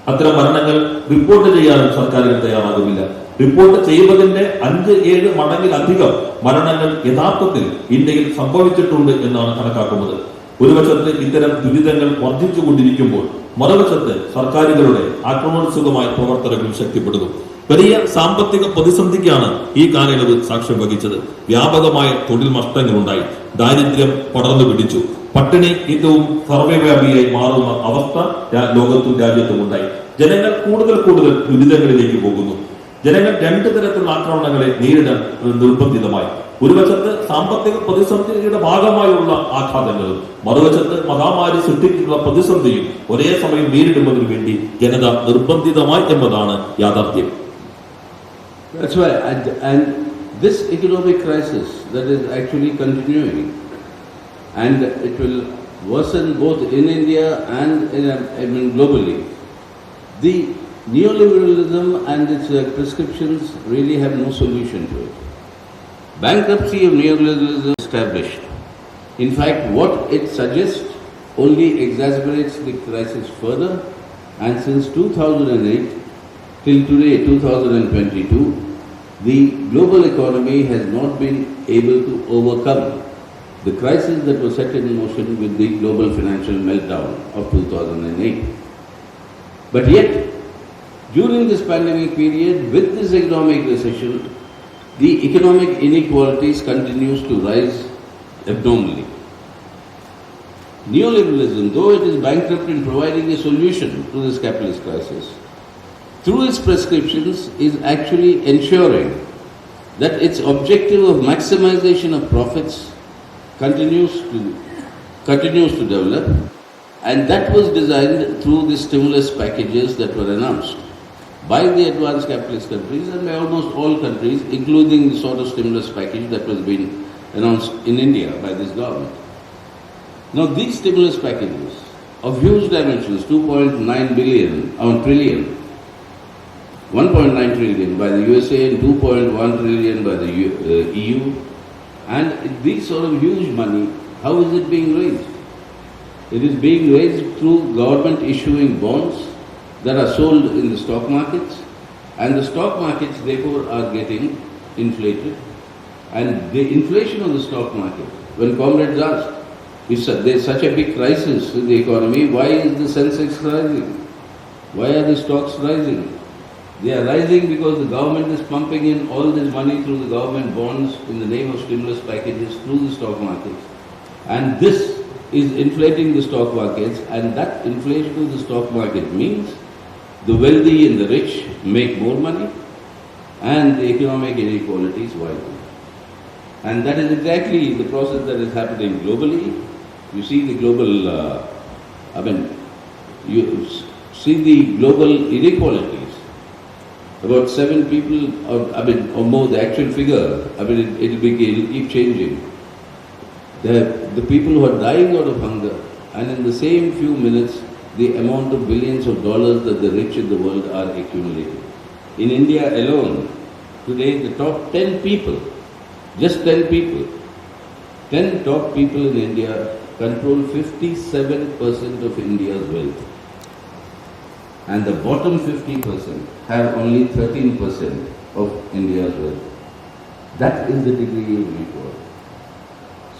അത്തരം മരണങ്ങൾ റിപ്പോർട്ട് ചെയ്യാനും സർക്കാരുകൾ തയ്യാറാകുന്നില്ല. റിപ്പോർട്ട് ചെയ്യുന്നതിന്റെ 5-7 മടങ്ങിലധികം മരണങ്ങൾ യഥാർത്ഥത്തിൽ ഇന്ത്യയിൽ സംഭവിച്ചിട്ടുണ്ട് എന്നാണ് കണക്കാക്കുന്നത്. ഒരു വശത്ത് ഇത്തരം ദുരിതങ്ങൾ വർദ്ധിച്ചുകൊണ്ടിരിക്കുമ്പോൾ മറുവശത്ത് സർക്കാരുകളുടെ ആക്രമണോത്സുകമായ പ്രവർത്തനങ്ങൾ ശക്തിപ്പെടുന്നു. വലിയ സാമ്പത്തിക പ്രതിസന്ധിക്കാണ് ഈ കാലയളവ് സാക്ഷ്യം വഹിച്ചത്. വ്യാപകമായ തൊഴിൽ നഷ്ടങ്ങളുണ്ടായി. ദാരിദ്ര്യം പടർന്നു പിടിച്ചു. പട്ടിണി ഏറ്റവും സർവ്വവ്യാപിയായി മാറുന്ന അവസ്ഥ ലോകത്തും രാജ്യത്തും ഉണ്ടായി. ജനങ്ങൾ കൂടുതൽ ദുരിതങ്ങളിലേക്ക് പോകുന്നു. ജനങ്ങൾ 2 തരത്തിലുള്ള ആക്രമണങ്ങളെ നേരിടാൻ നിർബന്ധിതമായി. ഒരു വശത്ത് സാമ്പത്തിക പ്രതിസന്ധിയുടെ ഭാഗമായുള്ള ആഘാതങ്ങളും മറുവശത്ത് മഹാമാരി സൃഷ്ടിക്കുന്ന പ്രതിസന്ധിയും ഒരേ സമയം നേരിടുന്നതിന് വേണ്ടി ജനത നിർബന്ധിതമായി എന്നതാണ് യാഥാർത്ഥ്യം. That's why, and this economic crisis that is actually continuing, and it will worsen both in India and globally. The neoliberalism and its prescriptions really have no solution to it. Bankruptcy of neoliberalism is established. In fact, what it suggests only exacerbates the crisis further, and since 2008 till today, 2022, the global economy has not been able to overcome the crisis that was set in motion with the global financial meltdown of 2008. But yet, during this pandemic period, with this economic recession, the economic inequalities continues to rise abnormally. Neoliberalism, though it is bankrupt in providing a solution to this capitalist crisis, through its prescriptions is actually ensuring that its objective of maximization of profits continues to develop, and that was designed through the stimulus packages that were announced by the advanced capitalist countries and by almost all countries, including the sort of stimulus package that was being announced in India by this government. Now, these stimulus packages of huge dimensions, 2.9 trillion, 1.9 trillion by the USA and 2.1 trillion by the EU, and these sort of huge money, how is it being raised? It is being raised through government issuing bonds that are sold in the stock markets, and the stock markets therefore are getting inflated. And the inflation of the stock market, when comrades ask, if there is such a big crisis in the economy, why is the Sensex rising? Why are the stocks rising? They are rising because the government is pumping in all this money through the government bonds in the name of stimulus packages through the stock markets. And this is inflating the stock markets, and that inflation of the stock market means the wealthy and the rich make more money and the economic inequalities widen. And that is exactly the process that is happening globally. You see the global, you see the global inequalities. About 7 people, or more, the actual figure, it will keep changing. The people who are dying out of hunger, and in the same few minutes, the amount of billions of dollars that the rich in the world are accumulating. In India alone, today the top 10 people, just 10 people, 10 top people in India control 57% of India's wealth. and the bottom 50% have only 13% of India's wealth. That is the degree of inequality.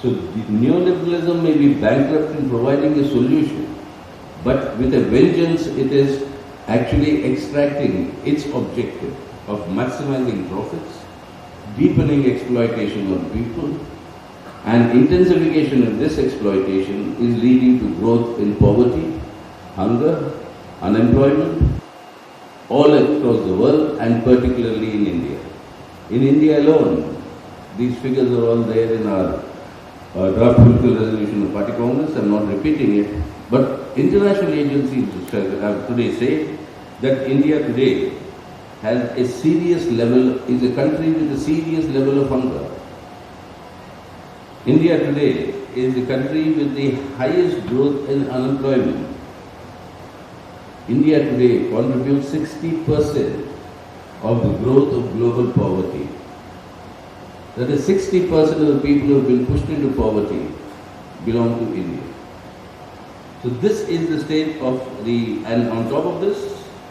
So the neoliberalism may be bankrupt in providing a solution, but with a vengeance it is actually extracting its objective of maximizing profits, deepening exploitation of people, and intensification of this exploitation is leading to growth in poverty, hunger, unemployment, all across the world and particularly in India. In India alone, these figures are all there in our draft political resolution of Party Congress. I am not repeating it, but international agencies have today said that India today has a serious level, is a country with a serious level of hunger. India today is the country with the highest growth in unemployment. India today contributes 60% of the growth of global poverty. That is 60% of the people who have been pushed into poverty belong to India. So this is the state of the, and on top of this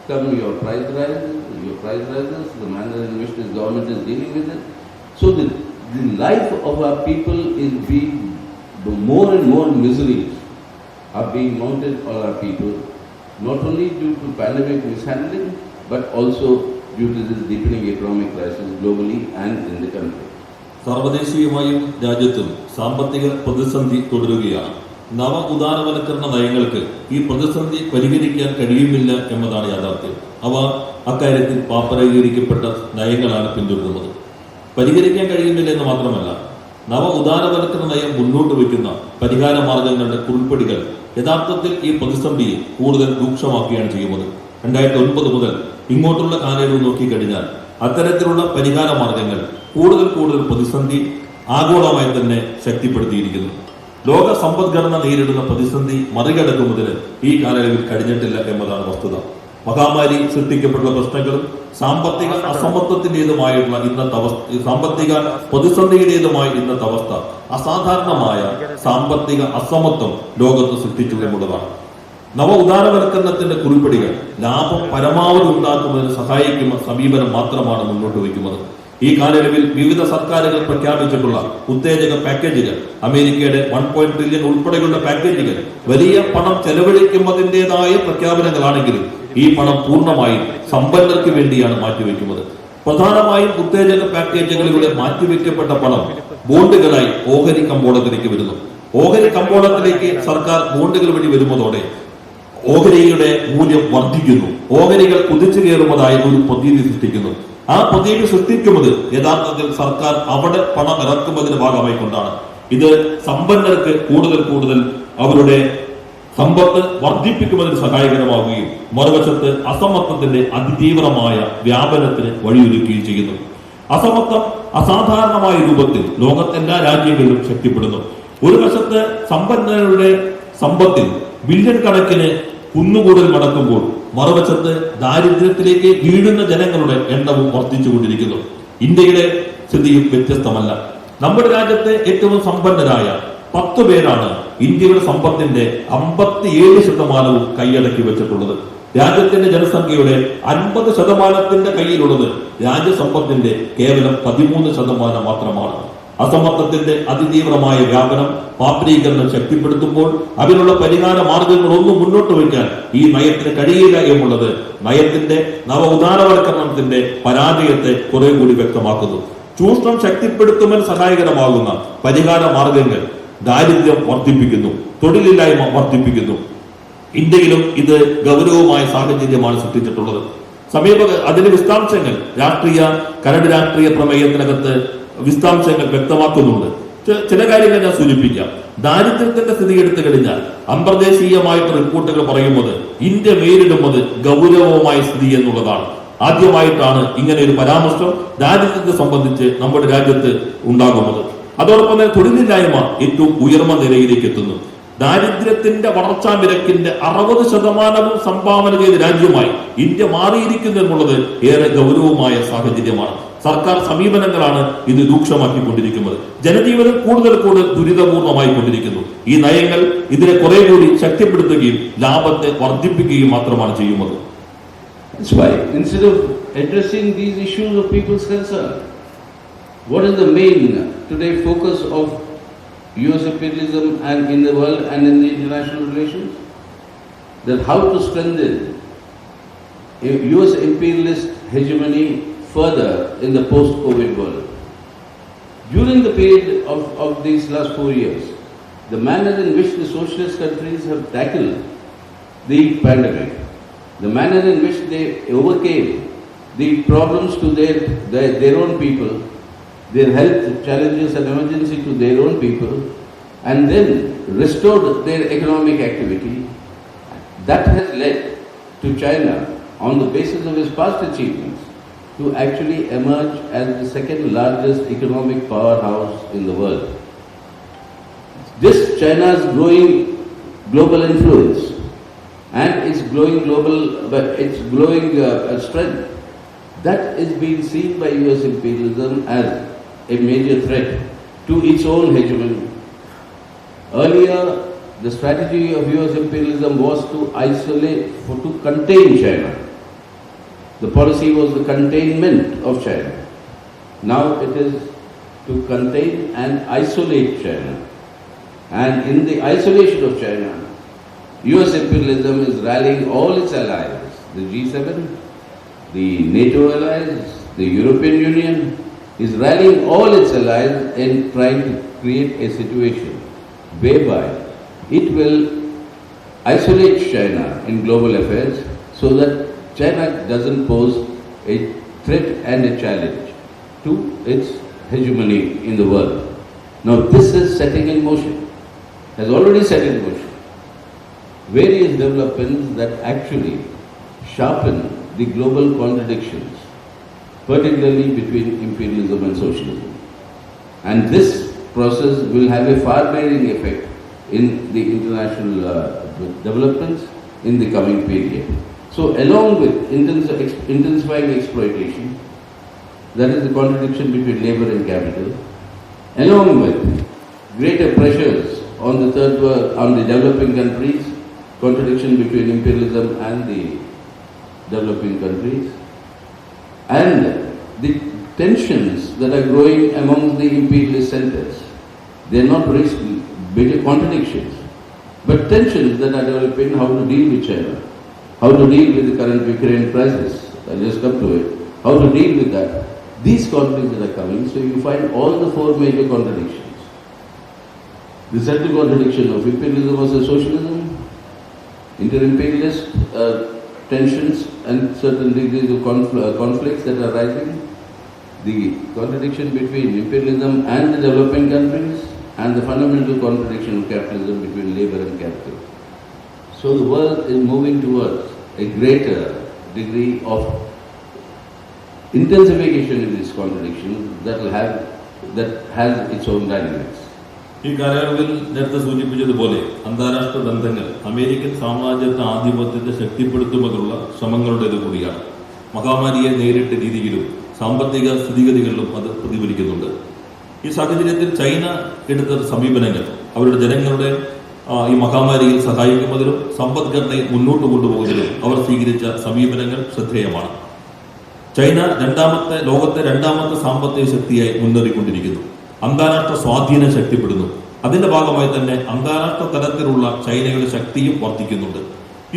come your price rises, the manner in which this government is dealing with it. So the life of our people is being, more and more miseries are being mounted on our people, not only due to pandemic mishandling, but also due to this deepening economic crisis globally and in the country. സർവദേശീയമായും രാജ്യത്തും സാമ്പത്തിക പ്രതിസന്ധി തുടരുകയാണ്. നവ ഉദാരവൽക്കരണ നയങ്ങൾക്ക് ഈ പ്രതിസന്ധി പരിഹരിക്കാൻ കഴിയുമില്ല എന്നതാണ് യാഥാർത്ഥ്യം. അവ അക്കാര്യത്തിൽ പാപ്പരീകരിക്കപ്പെട്ട നയങ്ങളാണ് പിന്തുടരുന്നത്. പരിഹരിക്കാൻ കഴിയുന്നില്ല എന്ന് മാത്രമല്ല, നവ ഉദാരവൽക്കരണ നയം മുന്നോട്ട് വയ്ക്കുന്ന പരിഹാര മാർഗങ്ങളുടെ കുറിപ്പടികൾ യഥാർത്ഥത്തിൽ ഈ പ്രതിസന്ധിയെ കൂടുതൽ രൂക്ഷമാക്കുകയാണ് ചെയ്യുന്നത്. 2009 മുതൽ ഇങ്ങോട്ടുള്ള കാലയളവ് നോക്കിക്കഴിഞ്ഞാൽ അത്തരത്തിലുള്ള പരിഹാര മാർഗങ്ങൾ കൂടുതൽ പ്രതിസന്ധി ആഗോളമായി തന്നെ ശക്തിപ്പെടുത്തിയിരിക്കുന്നു. ലോക സമ്പദ്ഘടന നേരിടുന്ന പ്രതിസന്ധി മറികടക്കുന്നതിന് ഈ കാലയളവിൽ കഴിഞ്ഞിട്ടില്ല എന്നതാണ് വസ്തുത. മഹാമാരി സൃഷ്ടിക്കപ്പെട്ട പ്രശ്നങ്ങളും സാമ്പത്തിക അസമത്വത്തിന്റേതുമായിട്ടുള്ള ഇന്നത്തെ അവസ്ഥ, സാമ്പത്തിക പ്രതിസന്ധിയുടേതുമായ ഇന്നത്തെ അവസ്ഥ അസാധാരണമായ സാമ്പത്തിക അസമത്വം ലോകത്ത് സൃഷ്ടിച്ചു എന്നുള്ളതാണ്. നവ ഉദാരവൽക്കരണത്തിന്റെ കുറിപ്പടികൾ ലാഭം പരമാവധി ഉണ്ടാക്കുന്നതിന് സഹായിക്കുന്ന സമീപനം മാത്രമാണ് മുന്നോട്ട് വയ്ക്കുന്നത്. ഈ കാലയളവിൽ വിവിധ സർക്കാരുകൾ പ്രഖ്യാപിച്ചിട്ടുള്ള ഉത്തേജക പാക്കേജുകൾ, അമേരിക്കയുടെ 1 ട്രില്യൺ ഉൾപ്പെടെയുള്ള പാക്കേജുകൾ വലിയ പണം ചെലവഴിക്കുന്നതിൻ്റെതായ പ്രഖ്യാപനങ്ങളാണെങ്കിലും ഈ പണം പൂർണ്ണമായും സമ്പന്നർക്ക് വേണ്ടിയാണ് മാറ്റിവെക്കുന്നത്. പ്രധാനമായും ഉത്തേജക പാക്കേജുകളിലൂടെ മാറ്റിവെക്കപ്പെട്ട പണം ബോണ്ടുകളായി ഓഹരി കമ്പോളത്തിലേക്ക് വരുന്നു. ഓഹരി കമ്പോളത്തിലേക്ക് സർക്കാർ ബോണ്ടുകൾ വഴി വരുന്നതോടെ ഓഹരിയുടെ മൂല്യം വർദ്ധിക്കുന്നു. ഓഹരികൾ കുതിച്ചു കയറുന്നതായ ഒരു പ്രതീതി സൃഷ്ടിക്കുന്നു. ആ പ്രതീതി സൃഷ്ടിക്കുന്നത് യഥാർത്ഥത്തിൽ സർക്കാർ അവിടെ പണം ഇറക്കുന്നതിന് ഭാഗമായി കൊണ്ടാണ്. ഇത് സമ്പന്നർക്ക് കൂടുതൽ അവരുടെ സമ്പത്ത് വർദ്ധിപ്പിക്കുന്നതിന് സഹായകരമാവുകയും മറുവശത്ത് അസമത്വത്തിന്റെ അതിതീവ്രമായ വ്യാപനത്തിന് വഴിയൊരുക്കുകയും ചെയ്യുന്നു. അസമത്വം അസാധാരണമായ രൂപത്തിൽ ലോകത്തെല്ലാ രാജ്യങ്ങളിലും ശക്തിപ്പെടുന്നു. ഒരു വശത്ത് സമ്പന്നരുടെ സമ്പത്തിൽ ബില്യൺ കണക്കിന് കുന്നുകൂടൽ നടക്കുമ്പോൾ മറുവശത്ത് ദാരിദ്ര്യത്തിലേക്ക് വീഴുന്ന ജനങ്ങളുടെ എണ്ണവും വർദ്ധിച്ചുകൊണ്ടിരിക്കുന്നു. ഇന്ത്യയുടെ സ്ഥിതിയും വ്യത്യസ്തമല്ല. നമ്മുടെ രാജ്യത്തെ ഏറ്റവും സമ്പന്നരായ 10 പേരാണ് ഇന്ത്യയുടെ സമ്പത്തിന്റെ 57% കൈയടക്കി വെച്ചിട്ടുള്ളത്. രാജ്യത്തിന്റെ ജനസംഖ്യയുടെ 50% കയ്യിലുള്ളത് രാജ്യസമ്പത്തിന്റെ കേവലം 13% മാത്രമാണ്. അസമത്വത്തിന്റെ അതിതീവ്രമായ വ്യാപനം, പാപ്പരീകരണം ശക്തിപ്പെടുത്തുമ്പോൾ അതിനുള്ള പരിഹാര മാർഗങ്ങളൊന്നും മുന്നോട്ട് വയ്ക്കാൻ ഈ നയത്തിന് കഴിയില്ല എന്നുള്ളത് നയത്തിന്റെ നവ ഉദാരവൽക്കരണത്തിന്റെ പരാജയത്തെ കുറെ കൂടി വ്യക്തമാക്കുന്നു. ചൂഷണം ശക്തിപ്പെടുത്തുവാൻ സഹായകരമാകുന്ന പരിഹാര മാർഗങ്ങൾ ദാരിദ്ര്യം വർദ്ധിപ്പിക്കുന്നു, തൊഴിലില്ലായ്മ വർദ്ധിപ്പിക്കുന്നു. ഇന്ത്യയിലും ഇത് ഗൗരവമായ സാഹചര്യമാണ് സൃഷ്ടിച്ചിട്ടുള്ളത്. അതിന്റെ വിശദാംശങ്ങൾ കരട് രാഷ്ട്രീയ പ്രമേയത്തിനകത്ത് വിശദാംശങ്ങൾ വ്യക്തമാക്കുന്നുണ്ട്. ചില കാര്യങ്ങൾ ഞാൻ സൂചിപ്പിക്കാം. ദാരിദ്ര്യത്തിന്റെ സ്ഥിതി എടുത്തു കഴിഞ്ഞാൽ അന്തർദേശീയമായിട്ട് റിപ്പോർട്ടുകൾ പറയുന്നത് ഇന്ത്യ നേരിടുന്നത് ഗൗരവമായ സ്ഥിതി എന്നുള്ളതാണ്. ആദ്യമായിട്ടാണ് ഇങ്ങനെ ഒരു പരാമർശം ദാരിദ്ര്യത്തെ സംബന്ധിച്ച് നമ്മുടെ രാജ്യത്ത് ഉണ്ടാകുന്നത്. അതോടൊപ്പം തന്നെ തൊഴിലില്ലായ്മ ഏറ്റവും ഉയർന്ന നിലയിലേക്ക് എത്തുന്നു. ദാരിദ്ര്യത്തിന്റെ വളർച്ചാ നിരക്കിന്റെ 60% സംഭാവന ചെയ്ത രാജ്യമായി ഇന്ത്യ മാറിയിരിക്കുന്നു എന്നുള്ളത് ഏറെ ഗൗരവമായ സാഹചര്യമാണ്. സർക്കാർ സമീപനങ്ങളാണ് ഇത് രൂക്ഷമാക്കിക്കൊണ്ടിരിക്കുന്നത്. ജനജീവിതം കൂടുതൽ ദുരിതപൂർണമായി കൊണ്ടിരിക്കുന്നു. ഈ നയങ്ങൾ ഇതിനെ കുറെ കൂടി ശക്തിപ്പെടുത്തുകയും ലാഭത്തെ വർദ്ധിപ്പിക്കുകയും മാത്രമാണ് ചെയ്യുന്നത്. That's why, instead of addressing these issues of people's concern, what is the main today focus of US imperialism and in the world and in the international relations? That how to strengthen US imperialist hegemony further in the post-COVID world. During the period of these last 4 years, the manner in which the socialist countries have tackled the pandemic, the manner in which they overcame the problems to their own people, their health challenges and emergency to their own people, and then restored their economic activity, that has led to China, on the basis of its past achievements, to actually emerge as the second largest economic powerhouse in the world. This China's growing global influence and its growing strength, that is being seen by US imperialism as a major threat to its own hegemony. Earlier, the strategy of US imperialism was to isolate, to contain China. The policy was the containment of China. Now it is to contain and isolate China. And in the isolation of China, US imperialism is rallying all its allies, the G7, the NATO allies, the European Union, is rallying all its allies in trying to create a situation whereby it will isolate China in global affairs so that China doesn't pose a threat and a challenge to its hegemony in the world. Now this is setting in motion, has already set in motion various developments that actually sharpen the global contradictions, particularly between imperialism and socialism. And this process will have a far-reaching effect in the international developments in the coming period. So along with intensifying exploitation, that is the contradiction between labor and capital, along with greater pressures on the third world, on the developing countries, contradiction between imperialism and the developing countries, and the tensions that are growing among the imperialist centers. They are not bigger contradictions, but tensions that are developing how to deal with China, how to deal with the current Ukraine crisis. I'll just come to it. How to deal with that. These conflicts that are coming, so you find all the four major contradictions. The central contradiction of imperialism versus socialism, inter-imperialist tensions and certain degrees of conflicts that are rising, the contradiction between imperialism and the developing countries, and the fundamental contradiction of capitalism between labor and capital. So the world is moving towards a greater degree of intensification in this contradiction that has its own dynamics. ഈ കാലയളവിൽ നേരത്തെ സൂചിപ്പിച്ചതുപോലെ അന്താരാഷ്ട്ര ബന്ധങ്ങൾ American സാമ്രാജ്യത്വ ആധിപത്യത്തെ ശക്തിപ്പെടുത്തുന്നതിനുള്ള ശ്രമങ്ങളുടേത് കൂടിയാണ്. മഹാമാരിയെ നേരിട്ട രീതിയിലും സാമ്പത്തിക സ്ഥിതിഗതികളിലും അത് പ്രതിഫലിക്കുന്നുണ്ട്. ഈ സാഹചര്യത്തിൽ ചൈന എടുത്ത സമീപനങ്ങൾ അവരുടെ ജനങ്ങളുടെ ഈ മഹാമാരിയിൽ സഹായിക്കുന്നതിലും സമ്പദ്ഘടനയെ മുന്നോട്ട് കൊണ്ടുപോകുന്നതിലും അവർ സ്വീകരിച്ച സമീപനങ്ങൾ ശ്രദ്ധേയമാണ്. ചൈന ലോകത്തെ രണ്ടാമത്തെ സാമ്പത്തിക ശക്തിയായി മുന്നേറിക്കൊണ്ടിരിക്കുന്നു. അന്താരാഷ്ട്ര സ്വാധീനം ശക്തിപ്പെടുന്നു. അതിന്റെ ഭാഗമായി തന്നെ അന്താരാഷ്ട്ര തലത്തിലുള്ള ചൈനയുടെ ശക്തിയും വർദ്ധിക്കുന്നുണ്ട്.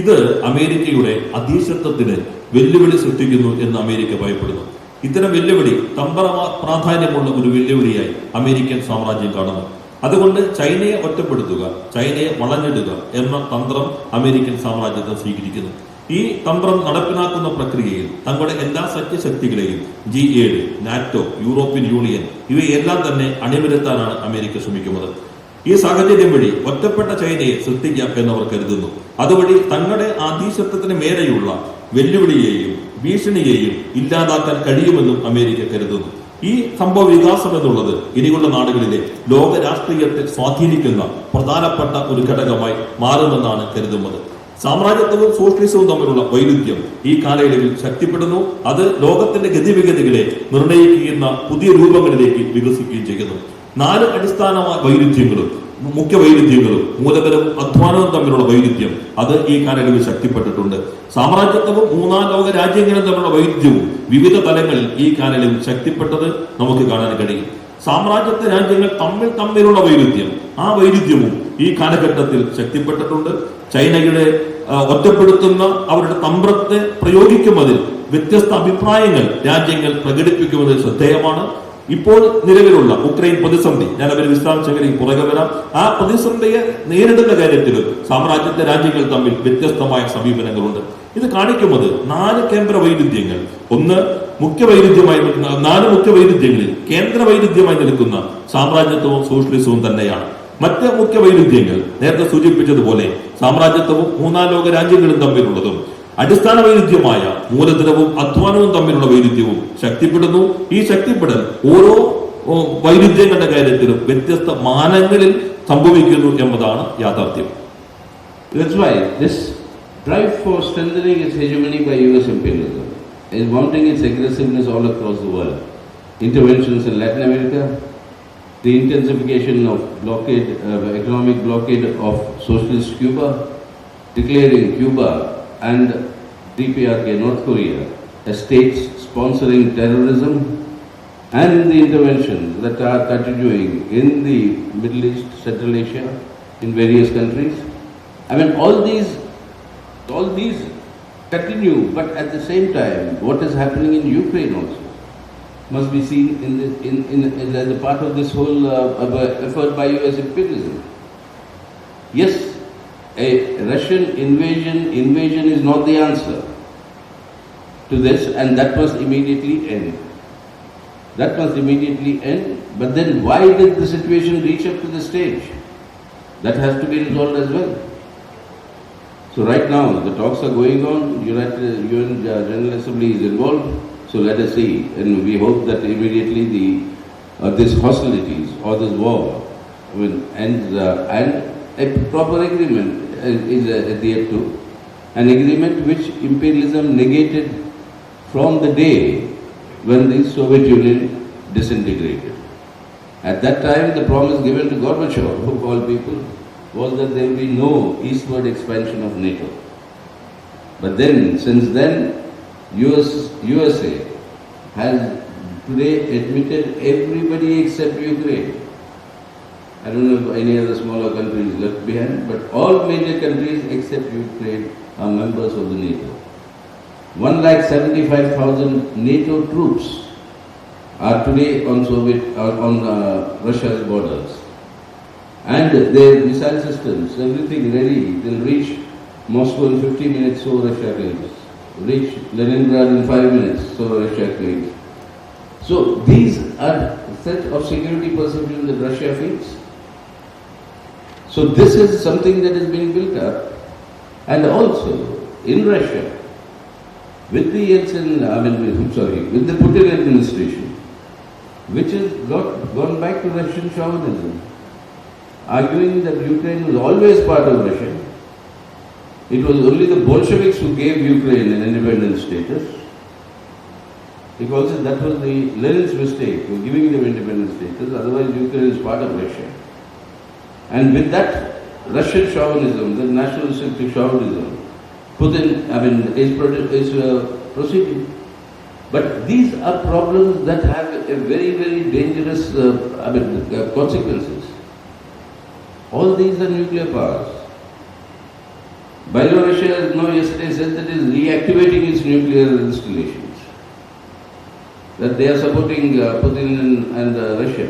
ഇത് അമേരിക്കയുടെ അധീശത്വത്തിന് വെല്ലുവിളി സൃഷ്ടിക്കുന്നു എന്ന് അമേരിക്ക ഭയപ്പെടുന്നു. ഇത്തരം വെല്ലുവിളി തന്ത്രപര പ്രാധാന്യമുള്ള ഒരു വെല്ലുവിളിയായി അമേരിക്കൻ സാമ്രാജ്യം കാണുന്നു. അതുകൊണ്ട് ചൈനയെ ഒറ്റപ്പെടുത്തുക, ചൈനയെ വളഞ്ഞിടുക എന്ന തന്ത്രം അമേരിക്കൻ സാമ്രാജ്യത്തെ സ്വീകരിക്കുന്നു. ഈ തന്ത്രം നടപ്പിലാക്കുന്ന പ്രക്രിയയിൽ തങ്ങളുടെ എല്ലാ സഖ്യശക്തികളെയും G7, നാറ്റോ, യൂറോപ്യൻ യൂണിയൻ ഇവയെല്ലാം തന്നെ അണിനിരത്താനാണ് അമേരിക്ക ശ്രമിക്കുന്നത്. ഈ സാഹചര്യം വഴി ഒറ്റപ്പെട്ട ചൈനയെ സൃഷ്ടിക്കാം എന്നവർ കരുതുന്നു. അതുവഴി തങ്ങളുടെ ആധീശത്വത്തിന് മേലെയുള്ള വെല്ലുവിളിയെയും ഭീഷണിയെയും ഇല്ലാതാക്കാൻ കഴിയുമെന്നും അമേരിക്ക കരുതുന്നു. ഈ സംഭവ വികാസം എന്നുള്ളത് ഇനിയുള്ള നാടുകളിലെ ലോക രാഷ്ട്രീയത്തെ സ്വാധീനിക്കുന്ന പ്രധാനപ്പെട്ട ഒരു ഘടകമായി മാറുമെന്നാണ് കരുതുന്നത്. സാമ്രാജ്യത്വവും സോഷ്യലിസവും തമ്മിലുള്ള വൈരുദ്ധ്യം ഈ കാലയളവിൽ ശക്തിപ്പെടുന്നു. അത് ലോകത്തിന്റെ ഗതിവിഗതികളെ നിർണ്ണയിക്കുന്ന പുതിയ രൂപങ്ങളിലേക്ക് വികസിക്കുകയും ചെയ്യുന്നു. 4 അടിസ്ഥാന വൈരുദ്ധ്യങ്ങളും മുഖ്യ വൈരുദ്ധ്യങ്ങളും മൂലധനവും അധ്വാനവും തമ്മിലുള്ള വൈരുദ്ധ്യം അത് ഈ കാലയളവിൽ ശക്തിപ്പെട്ടിട്ടുണ്ട്. സാമ്രാജ്യത്വവും മൂന്നാം ലോക രാജ്യങ്ങളും തമ്മിലുള്ള വൈരുദ്ധ്യവും വിവിധ തലങ്ങളിൽ ഈ കാലയളവിൽ ശക്തിപ്പെട്ടത് നമുക്ക് കാണാൻ കഴിയും. സാമ്രാജ്യത്വ രാജ്യങ്ങൾ തമ്മിലുള്ള വൈരുദ്ധ്യം, ആ വൈരുദ്ധ്യവും ഈ കാലഘട്ടത്തിൽ ശക്തിപ്പെട്ടിട്ടുണ്ട്. ചൈനയുടെ ഒറ്റപ്പെടുത്തുന്ന അവരുടെ തന്ത്രത്തെ പ്രയോഗിക്കുന്നതിൽ വ്യത്യസ്ത അഭിപ്രായങ്ങൾ രാജ്യങ്ങൾ പ്രകടിപ്പിക്കുന്നത് ശ്രദ്ധേയമാണ്. ഇപ്പോൾ നിലവിലുള്ള ഉക്രൈൻ പ്രതിസന്ധി, ഞാൻ അവരുടെ വിശദാംശങ്ങളിൽ പുറകെ വരാം. ആ പ്രതിസന്ധിയെ നേരിടുന്ന കാര്യത്തിലും സാമ്രാജ്യത്വ രാജ്യങ്ങൾ തമ്മിൽ വ്യത്യസ്തമായ സമീപനങ്ങളുണ്ട്. ഇത് കാണിക്കുന്നത് 4 കേന്ദ്ര വൈരുദ്ധ്യങ്ങൾ, ഒന്ന് മുഖ്യ വൈരുദ്ധ്യമായി നിൽക്കുന്ന 4 മുഖ്യ വൈരുദ്ധ്യങ്ങളിൽ കേന്ദ്ര വൈരുദ്ധ്യമായി നിൽക്കുന്ന സാമ്രാജ്യത്വവും സോഷ്യലിസവും തന്നെയാണ്. മറ്റ് മുഖ്യ വൈരുദ്ധ്യങ്ങൾ നേരത്തെ സൂചിപ്പിച്ചതുപോലെ സാമ്രാജ്യത്വവും മൂന്നാം ലോക രാജ്യങ്ങളും തമ്മിലുള്ളതും അടിസ്ഥാന വൈരുദ്ധ്യമായ മൂലധനവും അധ്വാനവും തമ്മിലുള്ള വൈരുദ്ധ്യവും ശക്തിപ്പെടുന്നു. ഈ ശക്തിപ്പെടൽ ഓരോ വൈരുദ്ധ്യങ്ങളുടെ കാര്യത്തിലും വ്യത്യസ്ത മാനങ്ങളിൽ സംഭവിക്കുന്നു എന്നതാണ് യാഥാർത്ഥ്യം. That's why this drive for strengthening its hegemony by US imperialism is mounting its aggressiveness all across the world. Interventions in Latin America, the intensification of economic blockade of socialist Cuba, declaring Cuba and DPRK North Korea as states sponsoring terrorism, and the interventions that are continuing in the Middle East, Central Asia, in various countries. I mean, all these continue, but at the same time, what is happening in Ukraine also must be seen as a part of this whole effort by US imperialism. Yes, a Russian invasion is not the answer to this, and that must immediately end. But then why did the situation reach up to this stage? That has to be resolved as well. So right now, the talks are going on, UN General Assembly is involved, so let us see, and we hope that immediately these hostilities or this war ends, and a proper agreement is adhered to, an agreement which imperialism negated from the day when the Soviet Union disintegrated. At that time, the promise given to Gorbachev, of all people, was that there will be no eastward expansion of NATO. But then, since then, USA has today admitted everybody except Ukraine. I don't know if any other smaller countries left behind, but all major countries except Ukraine are members of the NATO. 175,000 NATO troops are today on Russia's borders, and their missile systems, everything ready. They'll reach Moscow in 50 minutes, so Russia claims. Reach Leningrad in 5 minutes, so Russia claims. So these are set of security perception that Russia feels. So this is something that is being built up, and also in Russia, with the with the Putin administration, which has gone back to Russian chauvinism, arguing that Ukraine was always part of Russia. It was only the Bolsheviks who gave Ukraine an independent status. Because that was Lenin's mistake, giving them independent status, otherwise Ukraine is part of Russia. And with that Russian chauvinism, the nationalistic chauvinism, Putin is proceeding. But these are problems that have a very, very dangerous consequences. All these are nuclear powers. Belarusia, yesterday said that it is reactivating its nuclear installations, that they are supporting Putin and Russia.